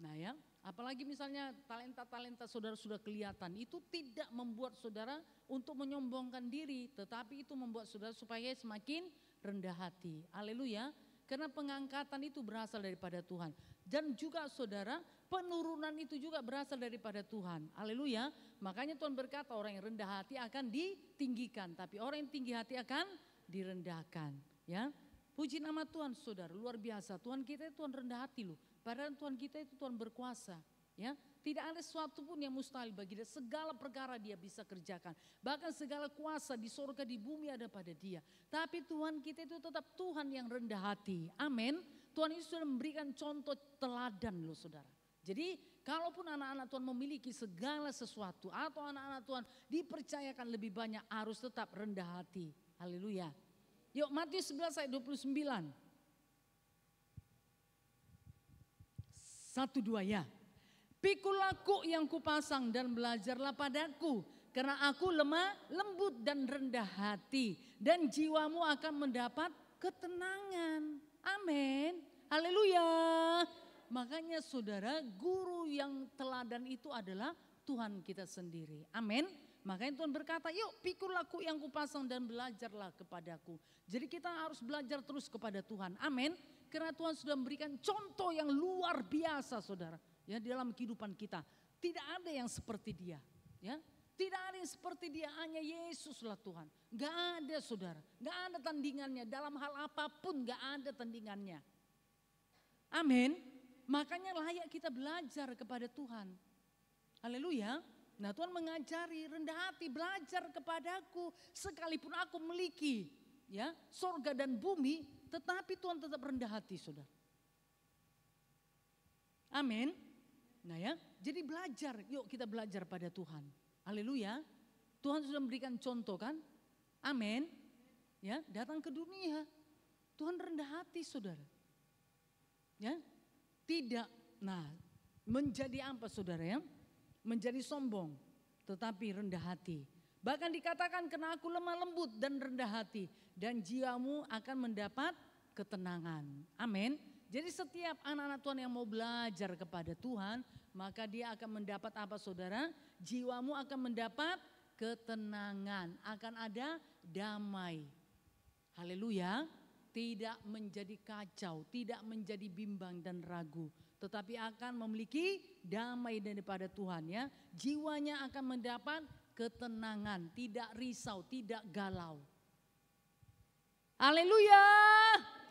Nah ya, apalagi misalnya talenta-talenta saudara sudah kelihatan, itu tidak membuat saudara untuk menyombongkan diri, tetapi itu membuat saudara supaya semakin rendah hati. Haleluya. Karena pengangkatan itu berasal daripada Tuhan. Dan juga saudara, penurunan itu juga berasal daripada Tuhan. Haleluya. Makanya Tuhan berkata orang yang rendah hati akan ditinggikan, tapi orang yang tinggi hati akan direndahkan. Ya, puji nama Tuhan saudara, luar biasa. Tuhan kita itu Tuhan rendah hati loh. Padahal Tuhan kita itu Tuhan berkuasa. Ya, tidak ada sesuatu pun yang mustahil bagi dia. Segala perkara dia bisa kerjakan. Bahkan segala kuasa di surga di bumi ada pada dia. Tapi Tuhan kita itu tetap Tuhan yang rendah hati. Amin. Tuhan itu sudah memberikan contoh teladan loh saudara. Jadi kalaupun anak-anak Tuhan memiliki segala sesuatu atau anak-anak Tuhan dipercayakan lebih banyak, harus tetap rendah hati. Haleluya. Yuk Matius 11 ayat 29. 1-2 ya. Pikul aku yang kupasang dan belajarlah padaku, karena aku lemah, lembut dan rendah hati, dan jiwamu akan mendapat ketenangan. Amin. Haleluya. Makanya saudara, guru yang teladan itu adalah Tuhan kita sendiri. Amin. Makanya Tuhan berkata, yuk pikul aku yang kupasang dan belajarlah kepadaku. Jadi kita harus belajar terus kepada Tuhan. Amin. Karena Tuhan sudah memberikan contoh yang luar biasa saudara. Ya, dalam kehidupan kita. Tidak ada yang seperti dia. Ya, tidak ada yang seperti dia, hanya Yesuslah Tuhan. Gak ada saudara, gak ada tandingannya. Dalam hal apapun gak ada tandingannya. Amin. Makanya layak kita belajar kepada Tuhan. Haleluya. Nah Tuhan mengajari rendah hati, belajar kepadaku. Sekalipun aku memiliki ya sorga dan bumi, tetapi Tuhan tetap rendah hati saudara. Amin. Nah ya, jadi belajar, yuk kita belajar pada Tuhan. Haleluya. Tuhan sudah memberikan contoh kan. Amin. Ya, datang ke dunia. Tuhan rendah hati saudara. Ya, tidak, nah menjadi apa saudara ya? Menjadi sombong, tetapi rendah hati. Bahkan dikatakan karena aku lemah lembut dan rendah hati, dan jiwamu akan mendapat ketenangan. Amin. Jadi setiap anak-anak Tuhan yang mau belajar kepada Tuhan, maka dia akan mendapat apa saudara? Jiwamu akan mendapat ketenangan, akan ada damai. Haleluya. Tidak menjadi kacau, tidak menjadi bimbang dan ragu, tetapi akan memiliki damai daripada Tuhan ya. Jiwanya akan mendapat ketenangan, tidak risau, tidak galau. Haleluya.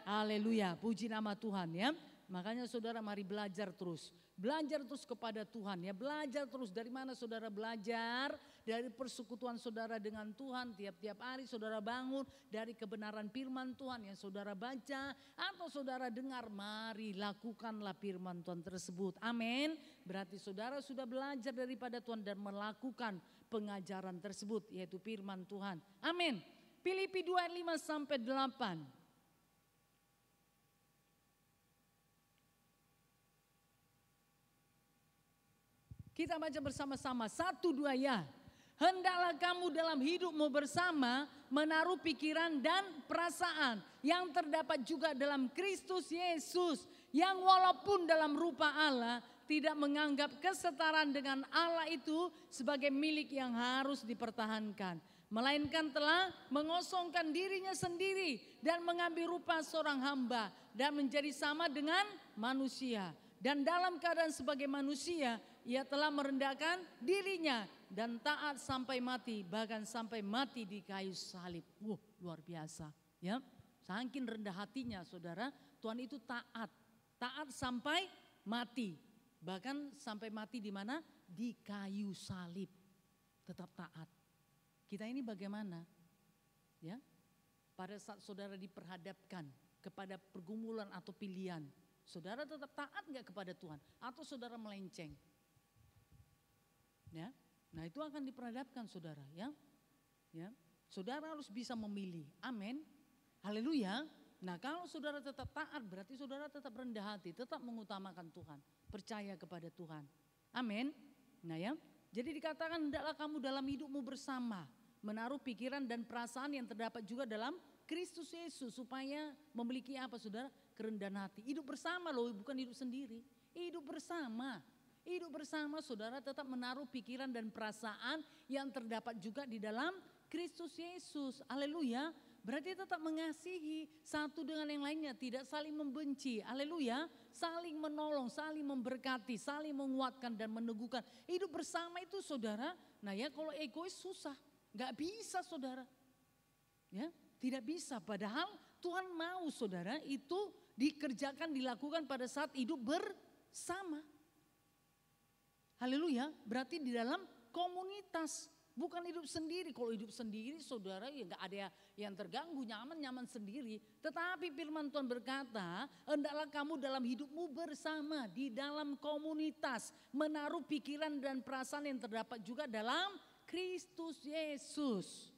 Haleluya, puji nama Tuhan ya. Makanya saudara mari belajar terus. Belajar terus kepada Tuhan ya. Belajar terus, dari mana saudara belajar? dari persekutuan saudara dengan Tuhan, tiap-tiap hari saudara bangun dari kebenaran firman Tuhan yang saudara baca atau saudara dengar, mari lakukanlah firman Tuhan tersebut. Amin. Berarti saudara sudah belajar daripada Tuhan dan melakukan pengajaran tersebut, yaitu firman Tuhan. Amin. Filipi 2 ayat 5 sampai 8. Kita baca bersama-sama, 1-2 ya. Hendaklah kamu dalam hidupmu bersama menaruh pikiran dan perasaan yang terdapat juga dalam Kristus Yesus, yang walaupun dalam rupa Allah tidak menganggap kesetaraan dengan Allah itu sebagai milik yang harus dipertahankan, melainkan telah mengosongkan dirinya sendiri dan mengambil rupa seorang hamba dan menjadi sama dengan manusia. Dan dalam keadaan sebagai manusia, ia telah merendahkan dirinya dan taat sampai mati, bahkan sampai mati di kayu salib. Luar biasa, ya. Saking rendah hatinya, saudara, Tuhan itu taat sampai mati, bahkan sampai mati di mana? Di kayu salib, tetap taat. Kita ini bagaimana, ya? Pada saat saudara diperhadapkan kepada pergumulan atau pilihan, saudara tetap taat nggak kepada Tuhan atau saudara melenceng? Ya, nah itu akan diperhadapkan saudara, ya. Ya, saudara harus bisa memilih. Amin. Haleluya. Nah, kalau saudara tetap taat berarti saudara tetap rendah hati, tetap mengutamakan Tuhan, percaya kepada Tuhan. Amin. Nah ya, jadi dikatakan hendaklah kamu dalam hidupmu bersama menaruh pikiran dan perasaan yang terdapat juga dalam Kristus Yesus, supaya memiliki apa saudara? Kerendahan hati. Hidup bersama loh, bukan hidup sendiri. Hidup bersama. Hidup bersama saudara tetap menaruh pikiran dan perasaan yang terdapat juga di dalam Kristus Yesus. Haleluya. Berarti tetap mengasihi satu dengan yang lainnya, tidak saling membenci. Haleluya. Saling menolong, saling memberkati, saling menguatkan dan meneguhkan. Hidup bersama itu saudara. Nah ya, kalau egois susah. Gak bisa saudara. Ya, tidak bisa. Padahal Tuhan mau saudara itu dikerjakan, dilakukan pada saat hidup bersama. Haleluya, berarti di dalam komunitas, bukan hidup sendiri. Kalau hidup sendiri saudara ya gak ada yang terganggu, nyaman sendiri. Tetapi firman Tuhan berkata, hendaklah kamu dalam hidupmu bersama di dalam komunitas, menaruh pikiran dan perasaan yang terdapat juga dalam Kristus Yesus.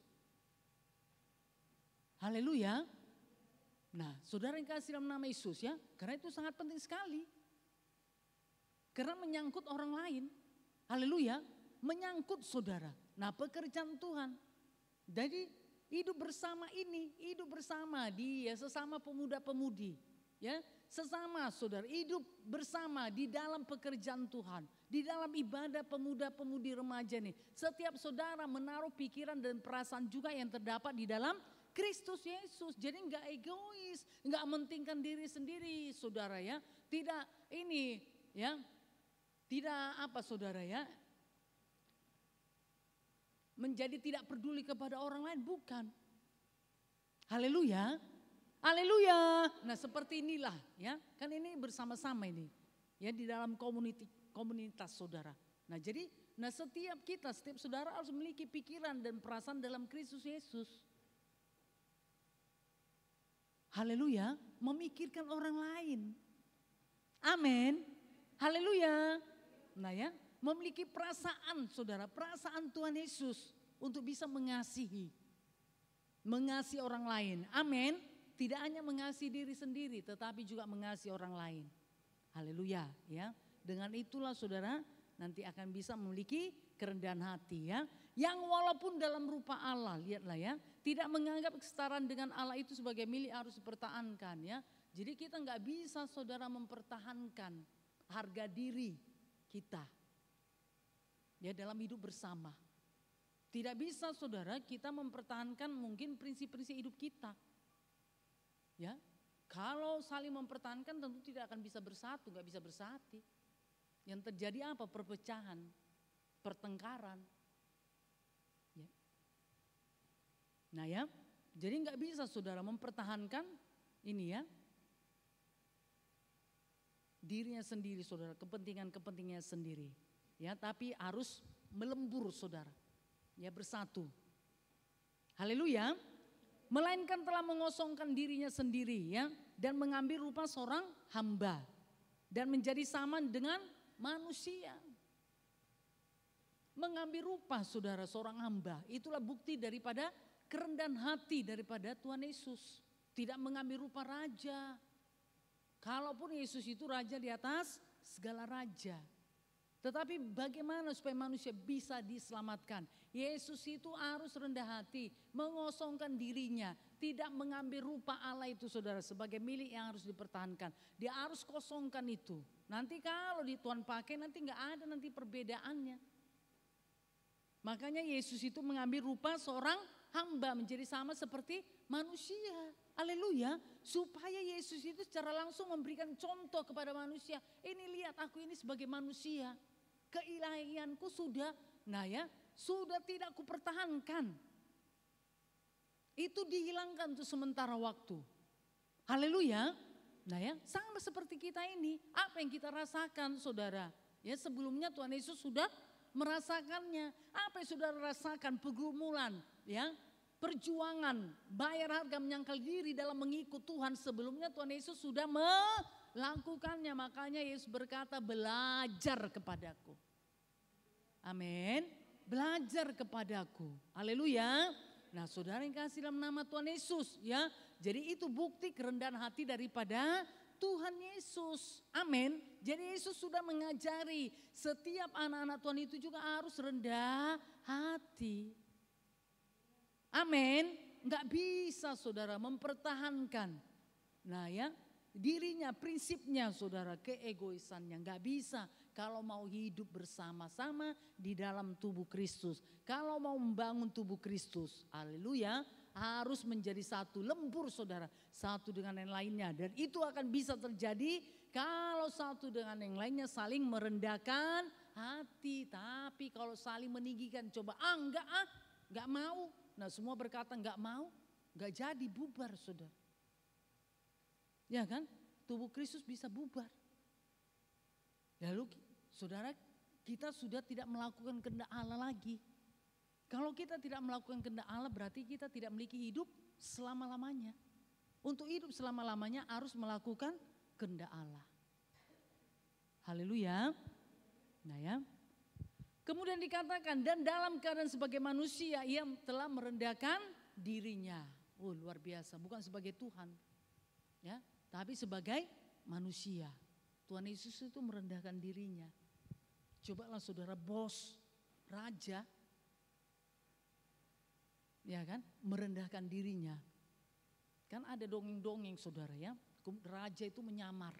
Haleluya. Nah, saudara yang kasih dalam nama Yesus ya, karena itu sangat penting sekali. Karena menyangkut orang lain. Haleluya, menyangkut saudara. Nah, pekerjaan Tuhan. Jadi hidup bersama ini, hidup bersama dia sesama pemuda-pemudi. Ya, sesama saudara, hidup bersama di dalam pekerjaan Tuhan, di dalam ibadah pemuda-pemudi remaja nih. Setiap saudara menaruh pikiran dan perasaan juga yang terdapat di dalam Kristus Yesus. Jadi enggak egois, enggak mementingkan diri sendiri, saudara ya. Tidak ini ya. Tidak apa saudara ya. Menjadi tidak peduli kepada orang lain, bukan. Haleluya. Haleluya. Nah, seperti inilah ya. Kan ini bersama-sama ini. Ya, di dalam komunitas saudara. Nah, jadi setiap saudara harus memiliki pikiran dan perasaan dalam Kristus Yesus. Haleluya, memikirkan orang lain. Amin. Haleluya. Nah ya, memiliki perasaan saudara, perasaan Tuhan Yesus untuk bisa mengasihi orang lain. Amin. Tidak hanya mengasihi diri sendiri, tetapi juga mengasihi orang lain. Haleluya ya. Dengan itulah saudara nanti akan bisa memiliki kerendahan hati ya. Yang walaupun dalam rupa Allah, lihatlah ya, tidak menganggap kesetaraan dengan Allah itu sebagai milik harus dipertahankan ya. Jadi kita nggak bisa saudara mempertahankan harga diri kita ya dalam hidup bersama. Tidak bisa saudara kita mempertahankan mungkin prinsip-prinsip hidup kita. Ya, kalau saling mempertahankan tentu tidak akan bisa bersatu, nggak bisa bersatu. Yang terjadi apa? Perpecahan, pertengkaran. Ya. Nah ya, jadi nggak bisa saudara mempertahankan ini ya, dirinya sendiri saudara, kepentingannya sendiri. Ya, tapi harus melembur saudara. ya bersatu. Haleluya. Melainkan telah mengosongkan dirinya sendiri ya, dan mengambil rupa seorang hamba dan menjadi sama dengan manusia. Mengambil rupa saudara seorang hamba, itulah bukti daripada kerendahan hati daripada Tuhan Yesus. Tidak mengambil rupa raja. Kalaupun Yesus itu raja di atas segala raja. Tetapi bagaimana supaya manusia bisa diselamatkan? Yesus itu harus rendah hati, mengosongkan dirinya, tidak mengambil rupa Allah itu saudara sebagai milik yang harus dipertahankan. Dia harus kosongkan itu. Nanti kalau di Tuhan pakai nanti nggak ada nanti perbedaannya. Makanya Yesus itu mengambil rupa seorang hamba menjadi sama seperti manusia. Haleluya. Supaya Yesus itu secara langsung memberikan contoh kepada manusia. Ini lihat aku ini sebagai manusia. Keilahianku sudah, sudah tidak kupertahankan. Itu dihilangkan untuk sementara waktu. Haleluya. Sama seperti kita ini. Apa yang kita rasakan saudara? Ya sebelumnya Tuhan Yesus sudah merasakannya. Apa yang saudara rasakan? Pergumulan, ya, perjuangan, bayar harga menyangkal diri dalam mengikut Tuhan. Sebelumnya Tuhan Yesus sudah melakukannya. Makanya Yesus berkata, belajar kepadaku. Amin. Belajar kepadaku. Haleluya. Nah saudara yang kasih dalam nama Tuhan Yesus ya. Jadi itu bukti kerendahan hati daripada Tuhan Yesus. Amin. Jadi Yesus sudah mengajari setiap anak-anak Tuhan itu juga harus rendah hati. Amin. Enggak bisa saudara mempertahankan. Dirinya, prinsipnya saudara, keegoisannya enggak bisa. Kalau mau hidup bersama-sama di dalam tubuh Kristus. Kalau mau membangun tubuh Kristus. Haleluya. Harus menjadi satu, lembur saudara. Satu dengan yang lainnya. Dan itu akan bisa terjadi kalau satu dengan yang lainnya saling merendahkan hati. Tapi kalau saling meninggikan coba enggak mau. Nah semua berkata enggak mau. Enggak jadi bubar saudara. Ya kan? Tubuh Kristus bisa bubar. Lalu saudara kita sudah tidak melakukan kehendak Allah lagi. Kalau kita tidak melakukan kehendak Allah berarti kita tidak memiliki hidup selama-lamanya. Untuk hidup selama-lamanya harus melakukan kehendak Allah. Haleluya. Kemudian dikatakan dan dalam keadaan sebagai manusia ia telah merendahkan dirinya. Oh luar biasa, bukan sebagai Tuhan. Ya, tapi sebagai manusia. Tuhan Yesus itu merendahkan dirinya. Cobalah saudara bos, raja, ya kan, merendahkan dirinya. Kan ada dongeng-dongeng saudara ya, raja itu menyamar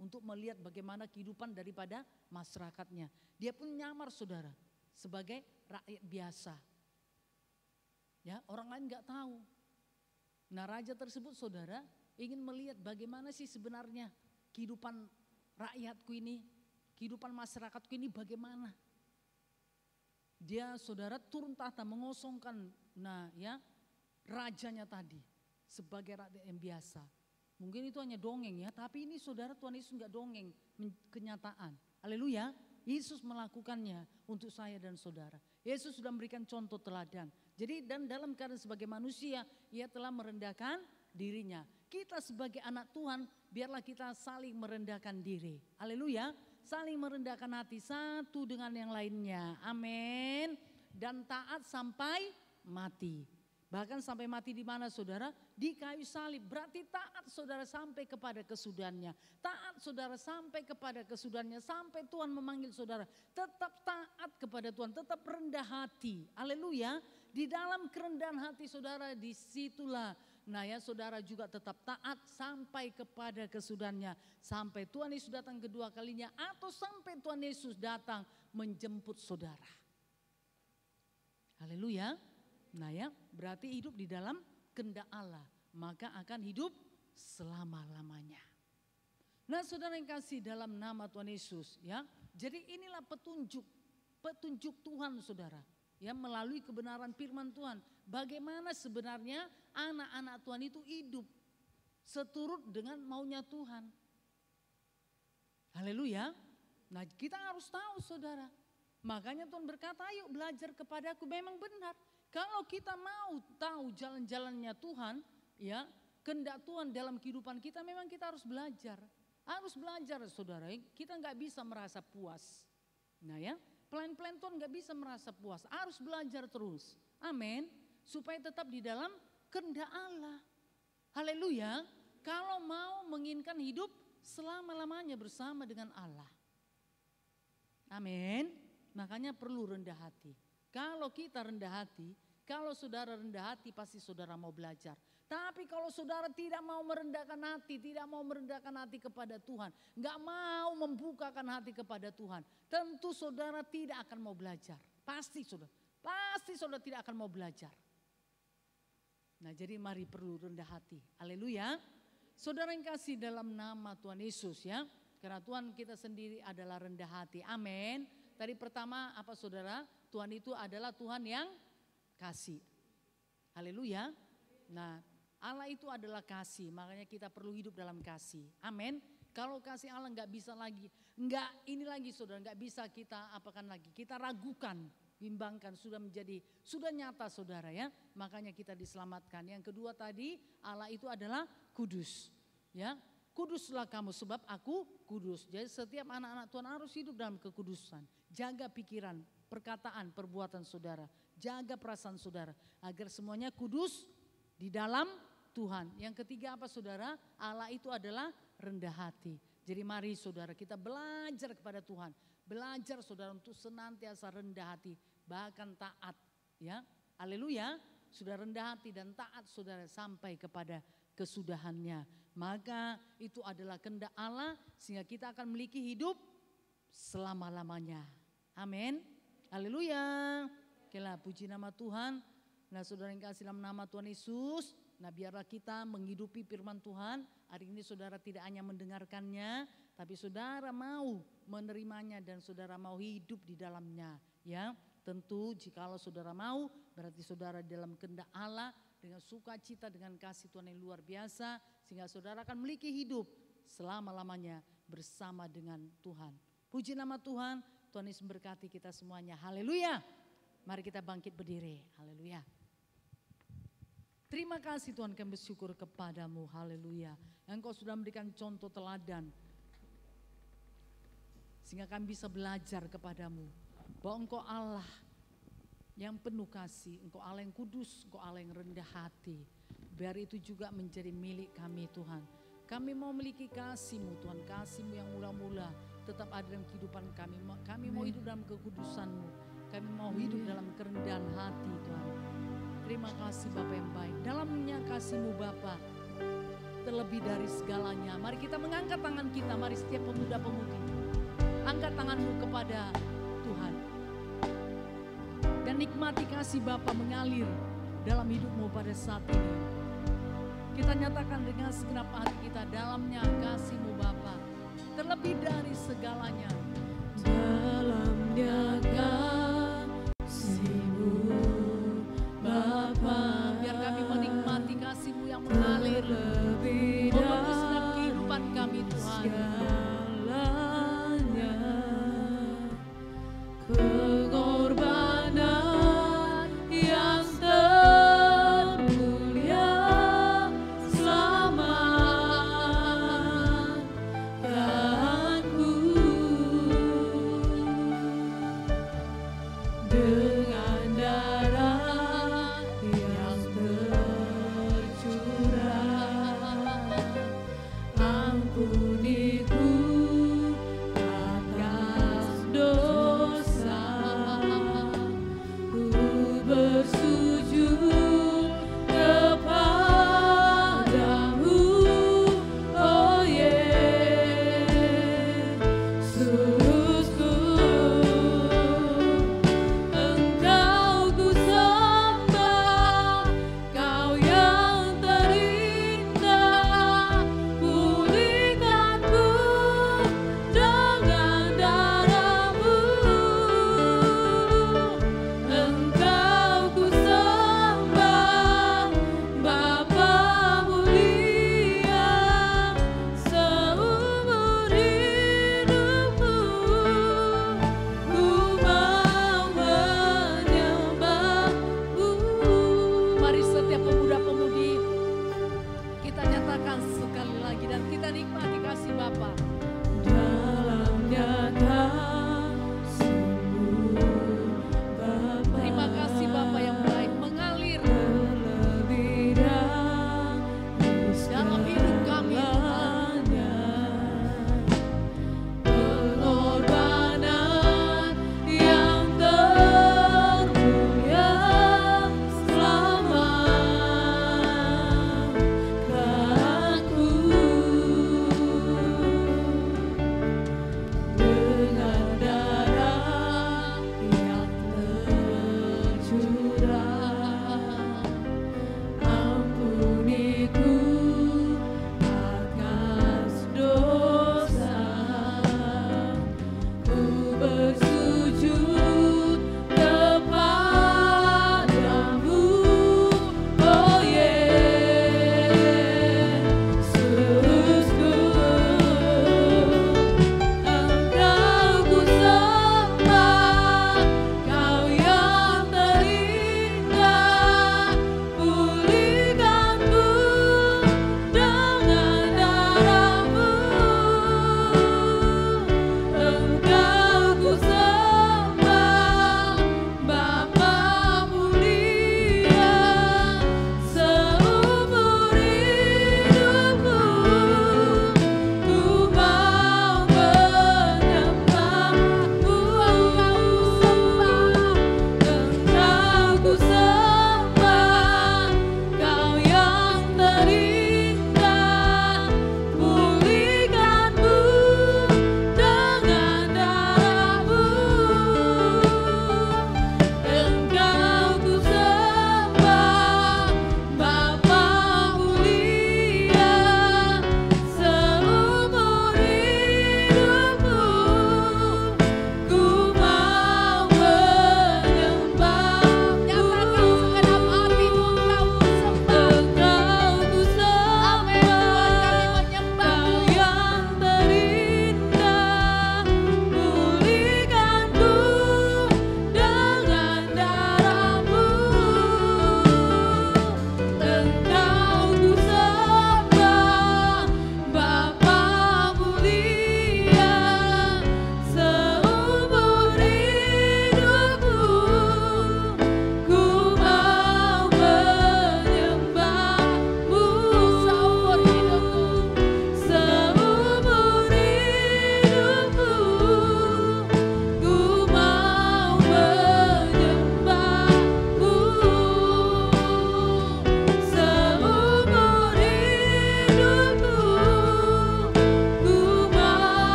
untuk melihat bagaimana kehidupan daripada masyarakatnya. Dia pun nyamar saudara sebagai rakyat biasa. Ya, orang lain nggak tahu. Nah raja tersebut saudara ingin melihat bagaimana sih sebenarnya kehidupan rakyatku ini, kehidupan masyarakatku ini bagaimana. Dia saudara turun tahta mengosongkan rajanya tadi sebagai rakyat yang biasa. Mungkin itu hanya dongeng ya, tapi ini saudara Tuhan Yesus enggak dongeng, kenyataan. Haleluya, Yesus melakukannya untuk saya dan saudara. Yesus sudah memberikan contoh teladan. Jadi dan dalam keadaan sebagai manusia, ia telah merendahkan dirinya. Kita sebagai anak Tuhan, biarlah kita saling merendahkan diri. Haleluya, saling merendahkan hati satu dengan yang lainnya. Amin. Dan taat sampai mati. Bahkan sampai mati di mana saudara? Di kayu salib. Berarti taat saudara sampai kepada kesudahannya. Taat saudara sampai kepada kesudahannya. Sampai Tuhan memanggil saudara. Tetap taat kepada Tuhan. Tetap rendah hati. Haleluya. Di dalam kerendahan hati saudara disitulah. Saudara juga tetap taat sampai kepada kesudahannya. Sampai Tuhan Yesus datang kedua kalinya. Atau sampai Tuhan Yesus datang menjemput saudara. Haleluya. Berarti hidup di dalam kehendak Allah. Maka akan hidup selama-lamanya. Saudara yang kasih dalam nama Tuhan Yesus ya. Jadi inilah petunjuk Tuhan saudara. Ya melalui kebenaran firman Tuhan. Bagaimana sebenarnya anak-anak Tuhan itu hidup seturut dengan maunya Tuhan. Haleluya. Kita harus tahu saudara. Makanya Tuhan berkata, ayo belajar kepadaku. Memang benar. Kalau kita mau tahu jalan-jalannya Tuhan, ya, kehendak Tuhan dalam kehidupan kita, memang kita harus belajar. Harus belajar, saudara. Kita nggak bisa merasa puas. Nah ya, pelan-pelan Tuhan nggak bisa merasa puas. Harus belajar terus. Amin. Supaya tetap di dalam kehendak Allah. Haleluya. Kalau mau menginginkan hidup selama-lamanya bersama dengan Allah. Amin. Makanya perlu rendah hati. Kalau kita rendah hati, kalau saudara rendah hati pasti saudara mau belajar. Tapi kalau saudara tidak mau merendahkan hati, tidak mau merendahkan hati kepada Tuhan, nggak mau membukakan hati kepada Tuhan, tentu saudara tidak akan mau belajar. Pasti saudara tidak akan mau belajar. Nah, jadi mari perlu rendah hati. Haleluya. Saudara yang kasih dalam nama Tuhan Yesus ya. Karena Tuhan kita sendiri adalah rendah hati. Amin. Tadi pertama apa saudara? Tuhan itu adalah Tuhan yang kasih. Haleluya. Nah, Allah itu adalah kasih, makanya kita perlu hidup dalam kasih. Amin. Kalau kasih Allah nggak bisa lagi, saudara, nggak bisa kita apakan lagi. Kita ragukan, bimbangkan, sudah nyata saudara ya. Makanya kita diselamatkan. Yang kedua tadi, Allah itu adalah kudus. Ya, kuduslah kamu sebab aku kudus. Jadi setiap anak-anak Tuhan harus hidup dalam kekudusan. Jaga pikiran, perkataan, perbuatan saudara. Jaga perasaan saudara agar semuanya kudus di dalam Tuhan. Yang ketiga apa saudara? Allah itu adalah rendah hati. Jadi mari saudara kita belajar kepada Tuhan. Belajar saudara untuk senantiasa rendah hati. Bahkan taat. Ya, haleluya. Sudah rendah hati dan taat saudara sampai kepada kesudahannya. Maka itu adalah kehendak Allah sehingga kita akan memiliki hidup selama-lamanya. Amin. Haleluya. Okelah, puji nama Tuhan. Nah saudara yang kasih dalam nama Tuhan Yesus. Nah biarlah kita menghidupi firman Tuhan. Hari ini saudara tidak hanya mendengarkannya, tapi saudara mau menerimanya dan saudara mau hidup di dalamnya. Ya, tentu jikalau saudara mau, berarti saudara dalam kehendak Allah dengan sukacita, dengan kasih Tuhan yang luar biasa, sehingga saudara akan memiliki hidup selama-lamanya bersama dengan Tuhan. Puji nama Tuhan, Tuhan Yesus memberkati kita semuanya. Haleluya. Mari kita bangkit berdiri. Haleluya. Terima kasih Tuhan, kami bersyukur kepadamu. Haleluya. Engkau sudah memberikan contoh teladan. Sehingga kami bisa belajar kepadamu. Bahwa engkau Allah yang penuh kasih. Engkau Allah yang kudus. Engkau Allah yang rendah hati. Biar itu juga menjadi milik kami Tuhan. Kami mau memiliki kasih-Mu Tuhan. kasih-Mu yang mula-mula tetap ada dalam kehidupan kami. Kami mau hidup dalam kekudusan-Mu. Kami mau hidup dalam kerendahan hati Tuhan. Terima kasih Bapa yang baik. Dalamnya kasih-Mu Bapa terlebih dari segalanya. Mari kita mengangkat tangan kita. Mari setiap pemuda-pemudi angkat tanganmu kepada Tuhan. Dan nikmati kasih Bapa mengalir dalam hidupmu pada saat ini. Kita nyatakan dengan segenap hati kita, dalamnya kasih-Mu Bapa terlebih dari segalanya. Dalamnya kasih-Mu Bapa, biar kami menikmati kasih-Mu yang mengalir lebih dari setiap kehidupan kami Tuhan. Segalanya pengorbanan yang termulia selamatkanku.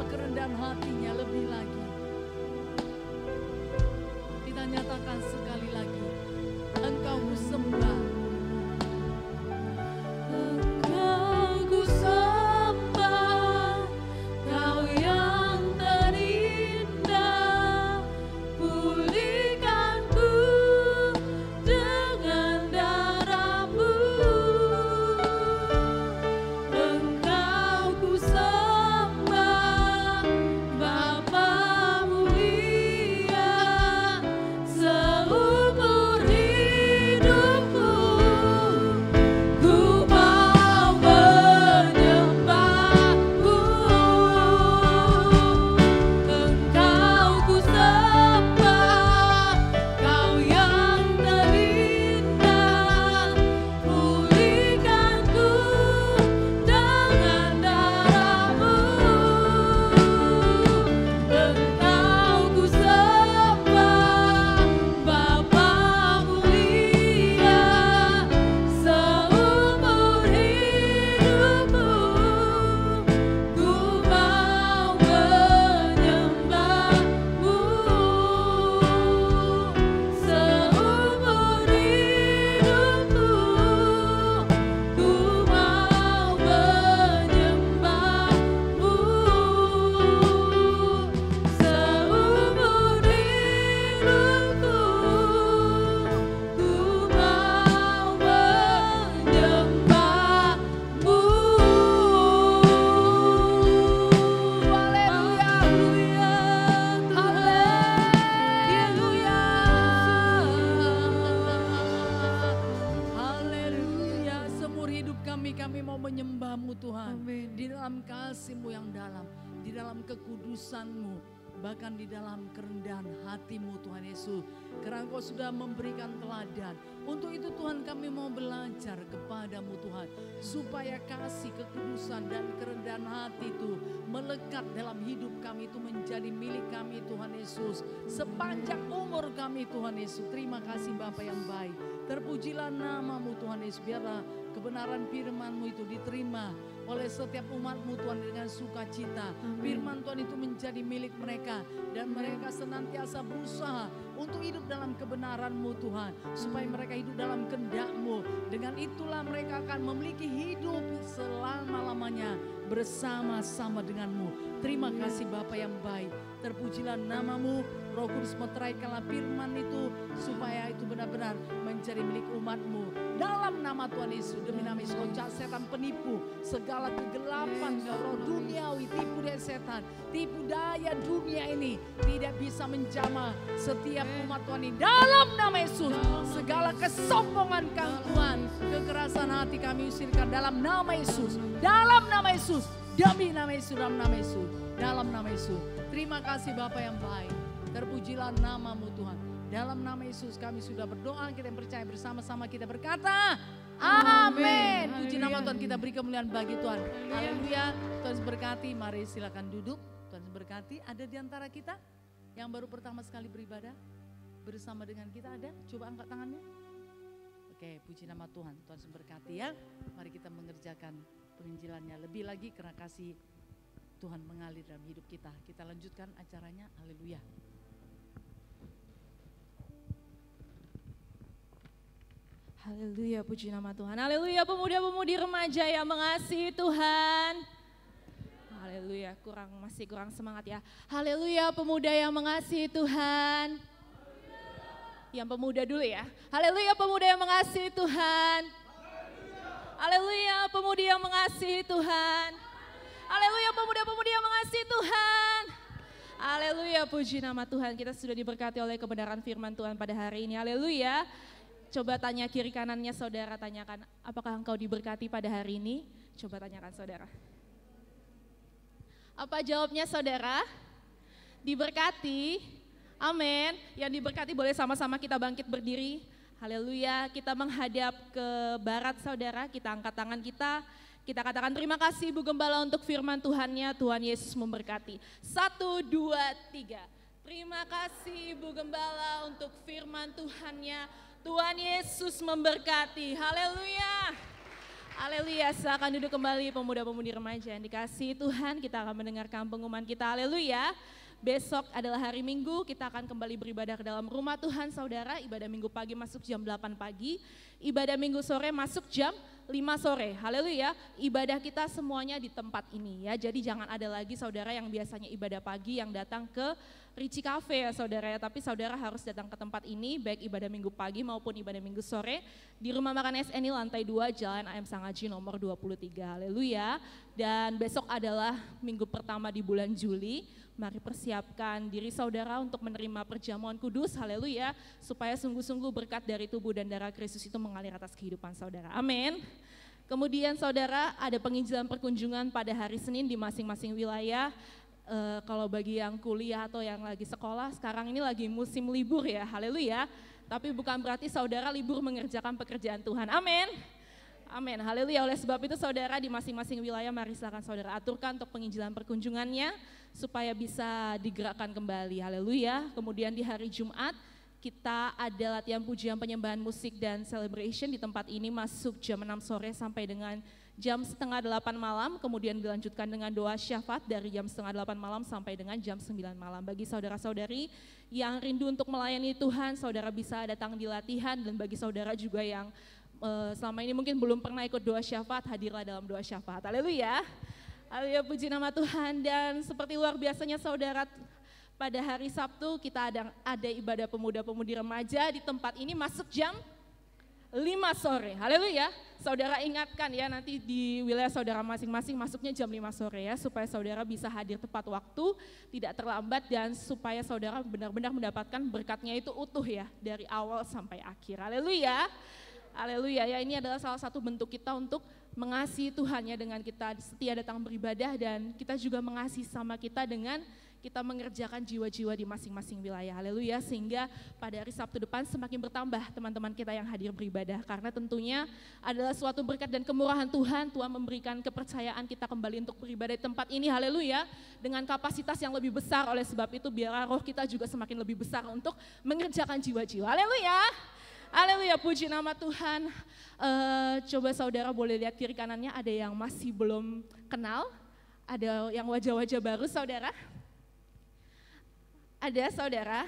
kerendahan hatinya lebih lagi. Kita nyatakan sekali lagi, Engkau ku sembah. Engkau ku sembah, Kau yang terindah, pulihkanku dengan darah-Mu. Engkau ku sembah, Bapa mulia, seumur hidupku ku mau menyembah-Mu. Engkau ku sembah, Kau yang terindah, pulihkanku dengan darah-Mu. Engkau ku sembah, Bapa mulia, seumur hidupku ku mau menyembah-Mu. Seumur hidupku ku mau menyembah-Mu. Seumur hidupku ku mau menyembah-Mu. Haleluya, Haleluya. Seumur hidup kami mau menyembah-Mu Tuhan. Amin. Di dalam kasih-Mu yang dalam, di dalam kekudusan-Mu, bahkan di dalam kerendahan hati-Mu Tuhan Yesus. Karena Engkau sudah memberikan teladan. Untuk itu Tuhan kami mau belajar kepada-Mu Tuhan. Supaya kasih, kekudusan dan kerendahan hati itu melekat dalam hidup kami, itu menjadi milik kami Tuhan Yesus. Sepanjang umur kami Tuhan Yesus. Terima kasih Bapa yang baik. Terpujilah nama-Mu Tuhan Yesus. Biarlah kebenaran firman-Mu itu diterima oleh setiap umat-Mu Tuhan dengan sukacita. Firman Tuhan itu menjadi milik mereka. Dan mereka senantiasa berusaha untuk hidup dalam kebenaran-Mu Tuhan. Supaya mereka hidup dalam kehendak-Mu. Dengan itulah mereka akan memiliki hidup selama-lamanya bersama-sama dengan-Mu. Terima kasih Bapa yang baik. Terpujilah nama-Mu. Roh Kudus meteraikanlah firman itu supaya itu benar-benar menjadi milik umat-Mu. Dalam nama Tuhan Yesus, demi nama Yesus, kau setan penipu, segala kegelapan, roh duniawi, tipu daya setan, tipu daya dunia ini tidak bisa menjamah setiap umat Tuhan ini. Dalam nama Yesus, segala kesombongan Tuhan, kekerasan hati kami usirkan dalam nama Yesus, dalam nama Yesus, demi nama Yesus, dalam nama Yesus, dalam nama Yesus. Terima kasih Bapa yang baik. Terpujilah nama-Mu Tuhan. Dalam nama Yesus kami sudah berdoa, kita yang percaya bersama-sama kita berkata, amin. Puji nama Tuhan, kita beri kemuliaan bagi Tuhan. Haleluya. Tuhan berkati, mari silakan duduk. Tuhan berkati. Ada di antara kita yang baru pertama sekali beribadah bersama dengan kita, ada? Coba angkat tangannya. Oke, puji nama Tuhan. Tuhan berkati ya. Mari kita mengerjakan penginjilannya lebih lagi karena kasih Tuhan mengalir dalam hidup kita. Kita lanjutkan acaranya. Haleluya. Haleluya, puji nama Tuhan. Haleluya, pemuda-pemudi remaja yang mengasihi Tuhan. Haleluya, masih kurang semangat ya. Haleluya, pemuda yang mengasihi Tuhan. Yang pemuda dulu ya. Haleluya, pemuda yang mengasihi Tuhan. Haleluya, pemudi yang mengasihi Tuhan. Haleluya, pemuda-pemudi yang mengasihi Tuhan. Haleluya, puji nama Tuhan. Kita sudah diberkati oleh kebenaran firman Tuhan pada hari ini. Haleluya. Coba tanya kiri kanannya saudara, tanyakan apakah engkau diberkati pada hari ini? Coba tanyakan saudara. Apa jawabnya saudara? Diberkati. Amin. Yang diberkati boleh sama-sama kita bangkit berdiri. Haleluya. Kita menghadap ke barat saudara, kita angkat tangan kita. Kita katakan terima kasih Bu Gembala untuk firman Tuhannya. Tuhan Yesus memberkati. 1, 2, 3. Terima kasih Bu Gembala untuk firman Tuhannya. Tuhan Yesus memberkati. Haleluya. Haleluya, silakan duduk kembali pemuda-pemudi remaja yang dikasihi Tuhan. Kita akan mendengarkan pengumuman kita, haleluya. Besok adalah hari Minggu, kita akan kembali beribadah ke dalam rumah Tuhan saudara. Ibadah Minggu pagi masuk jam 8 pagi, ibadah Minggu sore masuk jam 5 sore, haleluya. Ibadah kita semuanya di tempat ini ya, jadi jangan ada lagi saudara yang biasanya ibadah pagi yang datang ke Richie Cafe ya saudara ya, tapi saudara harus datang ke tempat ini baik ibadah Minggu pagi maupun ibadah Minggu sore di Rumah Makan SNI lantai 2 Jalan AM Sangaji nomor 23, haleluya. Dan besok adalah minggu pertama di bulan Juli. Mari persiapkan diri saudara untuk menerima perjamuan kudus, haleluya, supaya sungguh-sungguh berkat dari tubuh dan darah Kristus itu mengalir atas kehidupan saudara, amin. Kemudian saudara, ada penginjilan perkunjungan pada hari Senin di masing-masing wilayah. Kalau bagi yang kuliah atau yang lagi sekolah, sekarang ini lagi musim libur ya, haleluya. Tapi bukan berarti saudara libur mengerjakan pekerjaan Tuhan, amin. Amin, haleluya. Oleh sebab itu saudara di masing-masing wilayah mari silakan saudara aturkan untuk penginjilan perkunjungannya supaya bisa digerakkan kembali, haleluya. Kemudian di hari Jumat kita ada latihan pujian, penyembahan musik dan celebration di tempat ini masuk jam 6 sore sampai dengan jam setengah 8 malam. Kemudian dilanjutkan dengan doa syafaat dari jam setengah 8 malam sampai dengan jam 9 malam. Bagi saudara-saudari yang rindu untuk melayani Tuhan, saudara bisa datang di latihan, dan bagi saudara juga yang selama ini mungkin belum pernah ikut doa syafaat, hadirlah dalam doa syafaat. Haleluya. Haleluya, puji nama Tuhan. Dan seperti luar biasanya saudara, pada hari Sabtu kita ada ibadah pemuda-pemudi remaja di tempat ini masuk jam 5 sore. Haleluya. Saudara ingatkan ya, nanti di wilayah saudara masing-masing masuknya jam 5 sore ya, supaya saudara bisa hadir tepat waktu, tidak terlambat, dan supaya saudara benar-benar mendapatkan berkatnya itu utuh ya, dari awal sampai akhir. Haleluya. Haleluya, ya ini adalah salah satu bentuk kita untuk mengasihi Tuhan ya, dengan kita setia datang beribadah, dan kita juga mengasihi sama kita dengan kita mengerjakan jiwa-jiwa di masing-masing wilayah, haleluya. Sehingga pada hari Sabtu depan semakin bertambah teman-teman kita yang hadir beribadah, karena tentunya adalah suatu berkat dan kemurahan Tuhan. Tuhan memberikan kepercayaan kita kembali untuk beribadah di tempat ini, haleluya, dengan kapasitas yang lebih besar. Oleh sebab itu biarlah roh kita juga semakin lebih besar untuk mengerjakan jiwa-jiwa, haleluya. Haleluya, puji nama Tuhan. Coba saudara boleh lihat kiri kanannya, ada yang masih belum kenal, ada yang wajah-wajah baru saudara. Ada saudara.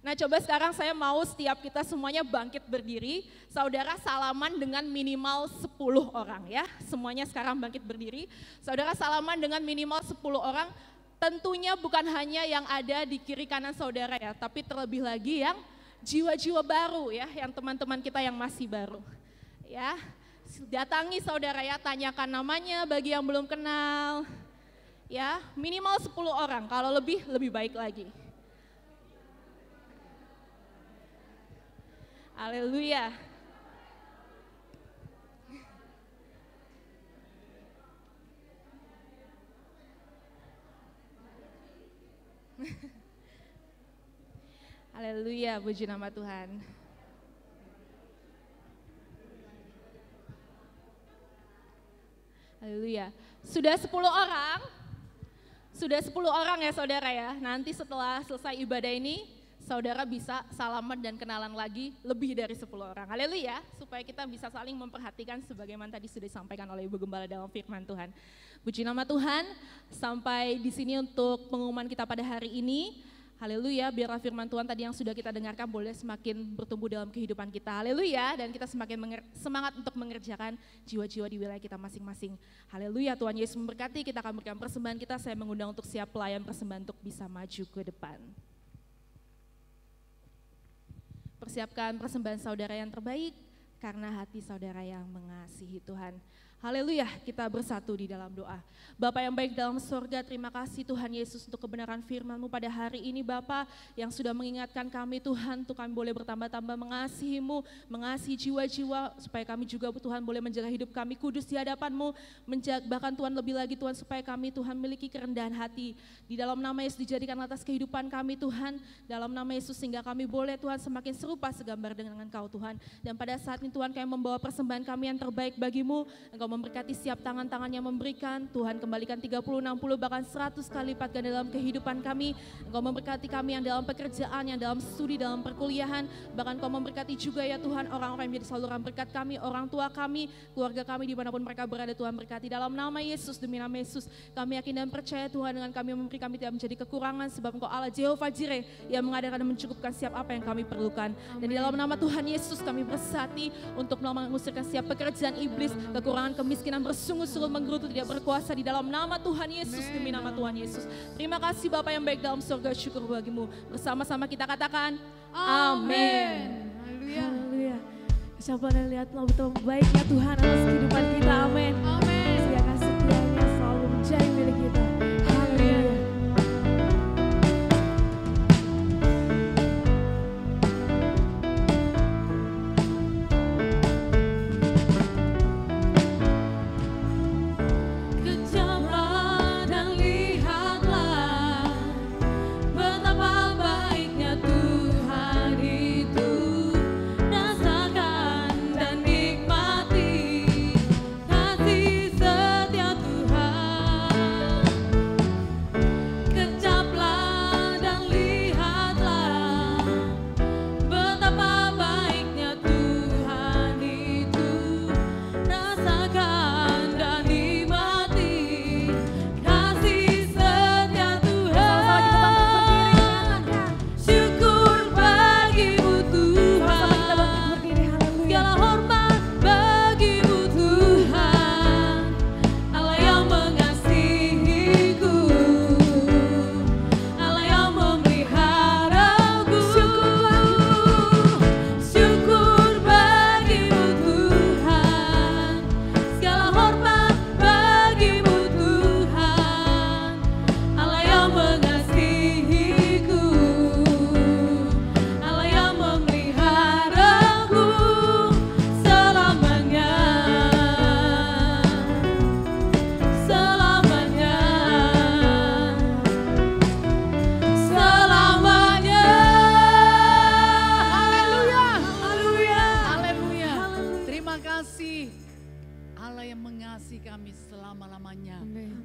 Nah coba sekarang saya mau setiap kita semuanya bangkit berdiri, saudara salaman dengan minimal 10 orang ya. Semuanya sekarang bangkit berdiri, saudara salaman dengan minimal 10 orang. Tentunya bukan hanya yang ada di kiri kanan saudara ya, tapi terlebih lagi yang jiwa-jiwa baru ya, yang teman-teman kita yang masih baru ya. Datangi saudara ya, tanyakan namanya bagi yang belum kenal ya, minimal 10 orang, kalau lebih baik lagi. Haleluya. Haleluya, puji nama Tuhan. Haleluya. Sudah 10 orang? Sudah 10 orang ya saudara ya. Nanti setelah selesai ibadah ini, saudara bisa salaman dan kenalan lagi lebih dari 10 orang. Haleluya, supaya kita bisa saling memperhatikan sebagaimana tadi sudah disampaikan oleh Ibu Gembala dalam firman Tuhan. Puji nama Tuhan, sampai di sini untuk pengumuman kita pada hari ini. Haleluya, biarlah firman Tuhan tadi yang sudah kita dengarkan boleh semakin bertumbuh dalam kehidupan kita. Haleluya, dan kita semakin semangat untuk mengerjakan jiwa-jiwa di wilayah kita masing-masing. Haleluya, Tuhan Yesus memberkati. Kita akan berikan persembahan kita. Saya mengundang untuk siap pelayan persembahan untuk bisa maju ke depan. Persiapkan persembahan saudara yang terbaik karena hati saudara yang mengasihi Tuhan. Haleluya, kita bersatu di dalam doa. Bapa yang baik dalam sorga, terima kasih Tuhan Yesus untuk kebenaran firman-Mu pada hari ini Bapa, yang sudah mengingatkan kami Tuhan, untuk kami boleh bertambah-tambah mengasihi-Mu, mengasihi jiwa-jiwa, supaya kami juga Tuhan boleh menjaga hidup kami kudus di hadapan-Mu, bahkan Tuhan lebih lagi Tuhan, supaya kami Tuhan memiliki kerendahan hati. Di dalam nama Yesus dijadikan atas kehidupan kami Tuhan, dalam nama Yesus, sehingga kami boleh Tuhan semakin serupa segambar dengan Engkau Tuhan. Dan pada saat ini Tuhan kami membawa persembahan kami yang terbaik bagi-Mu, Engkau Engkau memberkati setiap tangan-tangan yang memberikan. Tuhan kembalikan 30, 60 bahkan 100 kali lipat ganda dalam kehidupan kami. Engkau memberkati kami yang dalam pekerjaan, yang dalam studi, dalam perkuliahan. Bahkan Engkau memberkati juga ya Tuhan orang-orang yang menjadi saluran berkat kami, orang tua kami, keluarga kami dimanapun mereka berada. Tuhan berkati dalam nama Yesus, demi nama Yesus. Kami yakin dan percaya Tuhan dengan kami memberi kami tidak menjadi kekurangan sebab Engkau Allah Jehovah Jireh yang mengadakan dan mencukupkan setiap apa yang kami perlukan. Dan di dalam nama Tuhan Yesus kami bersati untuk mengusirkan setiap pekerjaan iblis, kekurangan, kemiskinan bersungguh-sungguh menggerutu tidak berkuasa di dalam nama Tuhan Yesus, demi nama Tuhan Yesus. Terima kasih Bapa yang baik dalam surga, syukur bagimu. Bersama-sama kita katakan amin. Haleluya. Haleluya. Siapa yang lihatlah betapa baiknya Tuhan atas kehidupan kita. Amin. Amin. Dia kasih setianya selalu menjadi milik kita. Haleluya. Kejamlah dan lihatlah betapa baiknya Tuhan itu. Rasakan dan nikmati kasih setia Tuhan. Kejamlah dan lihatlah betapa baiknya Tuhan itu. Rasakan dan nikmati kasih setia Tuhan. Syukur bagimu Tuhan, segala hormat bagimu Tuhan, Allah yang mengasihiku, Allah yang memeliharaku. Syukur bagimu Tuhan, segala hormat bagimu Tuhan, Allah yang mengasihiku, Allah yang memeliharaku selamanya, selamanya, selamanya. Haleluya, haleluya, haleluya. Terima kasih Allah yang mengasihi kami selama-lamanya.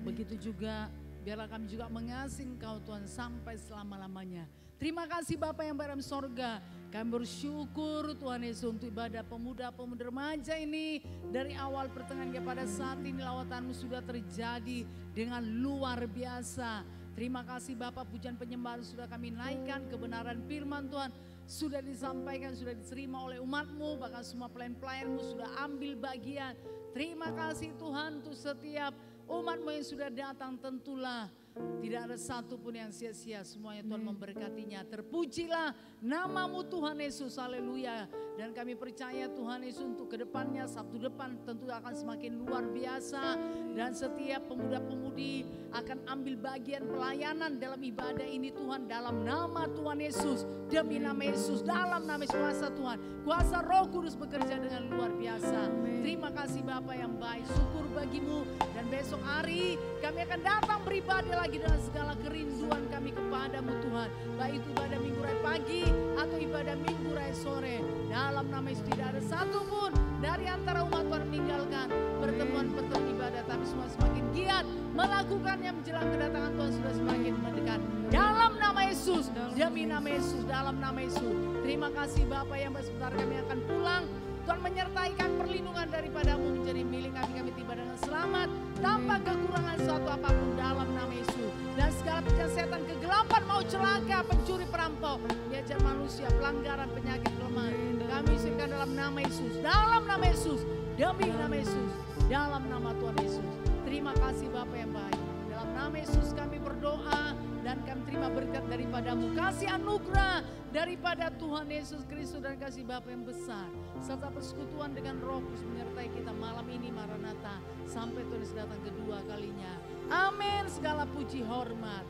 Begitu juga biarlah kami juga mengasihi Engkau Tuhan sampai selama-lamanya. Terima kasih Bapa yang berada di sorga. Kami bersyukur Tuhan Yesus untuk ibadah pemuda-pemuda remaja ini. Dari awal pertengahan kepada saat ini lawatan-Mu sudah terjadi dengan luar biasa. Terima kasih Bapak, pujian penyembahan sudah kami naikkan, kebenaran firman Tuhan sudah disampaikan, sudah diterima oleh umat-Mu, bahkan semua pelayan-pelayan-Mu sudah ambil bagian. Terima kasih Tuhan untuk setiap umat-Mu yang sudah datang, tentulah tidak ada satupun yang sia-sia, semuanya Tuhan memberkatinya. Terpujilah nama-Mu Tuhan Yesus, haleluya. Dan kami percaya Tuhan Yesus untuk kedepannya, Sabtu depan tentu akan semakin luar biasa. Dan setiap pemuda-pemudi akan ambil bagian pelayanan dalam ibadah ini Tuhan. Dalam nama Tuhan Yesus, demi nama Yesus, dalam nama Yesus kuasa Tuhan. Kuasa Roh Kudus bekerja dengan luar biasa. Terima kasih Bapa yang baik, syukur bagimu. Dan besok hari kami akan datang beribadah lagi dengan segala kerinduan kami kepadamu Tuhan. Baik itu ibadah minggu raya pagi atau ibadah minggu raya sore. Dalam nama Yesus tidak ada satupun dari antara umat Tuhan meninggalkan pertemuan-pertemuan ibadah. Tapi semua semakin giat melakukannya menjelang kedatangan Tuhan sudah semakin mendekat. Dalam nama Yesus, demi nama Yesus, dalam nama Yesus. Terima kasih Bapak yang sebentar kami akan pulang. Tuhan menyertaikan perlindungan daripada-Mu menjadi milik kami. Kami tiba dengan selamat tanpa kekurangan suatu apapun dalam nama Yesus. Dan segala pekerjaan setan, kegelapan, mau celaka, pencuri, perampok, diajar manusia, pelanggaran, penyakit, kelemahan, kami usirkan dalam nama Yesus. Dalam nama Yesus, demi nama Yesus, dalam nama Tuhan Yesus. Terima kasih Bapak yang baik. Dalam nama Yesus kami berdoa dan kami terima berkat daripada-Mu. Kasih anugerah daripada Tuhan Yesus Kristus dan kasih Bapa yang besar. Serta persekutuan dengan Roh Kudus menyertai kita malam ini Maranatha. Sampai Tuhan Yesus datang kedua kalinya. Amin. Segala puji hormat.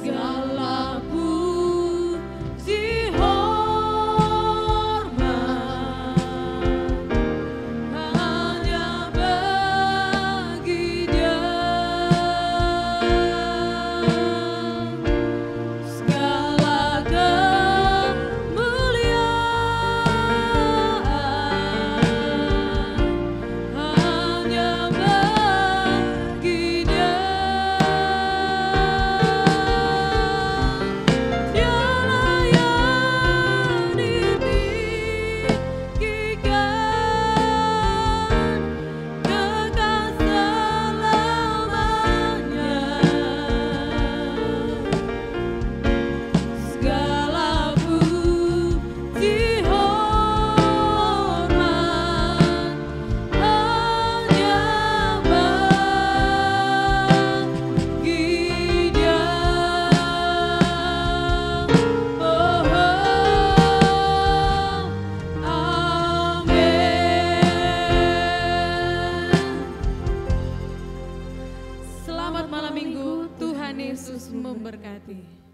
Segala puji hormat hanya bagi Dia. Segala kemuliaan Selamat malam minggu, Tuhan Yesus memberkati.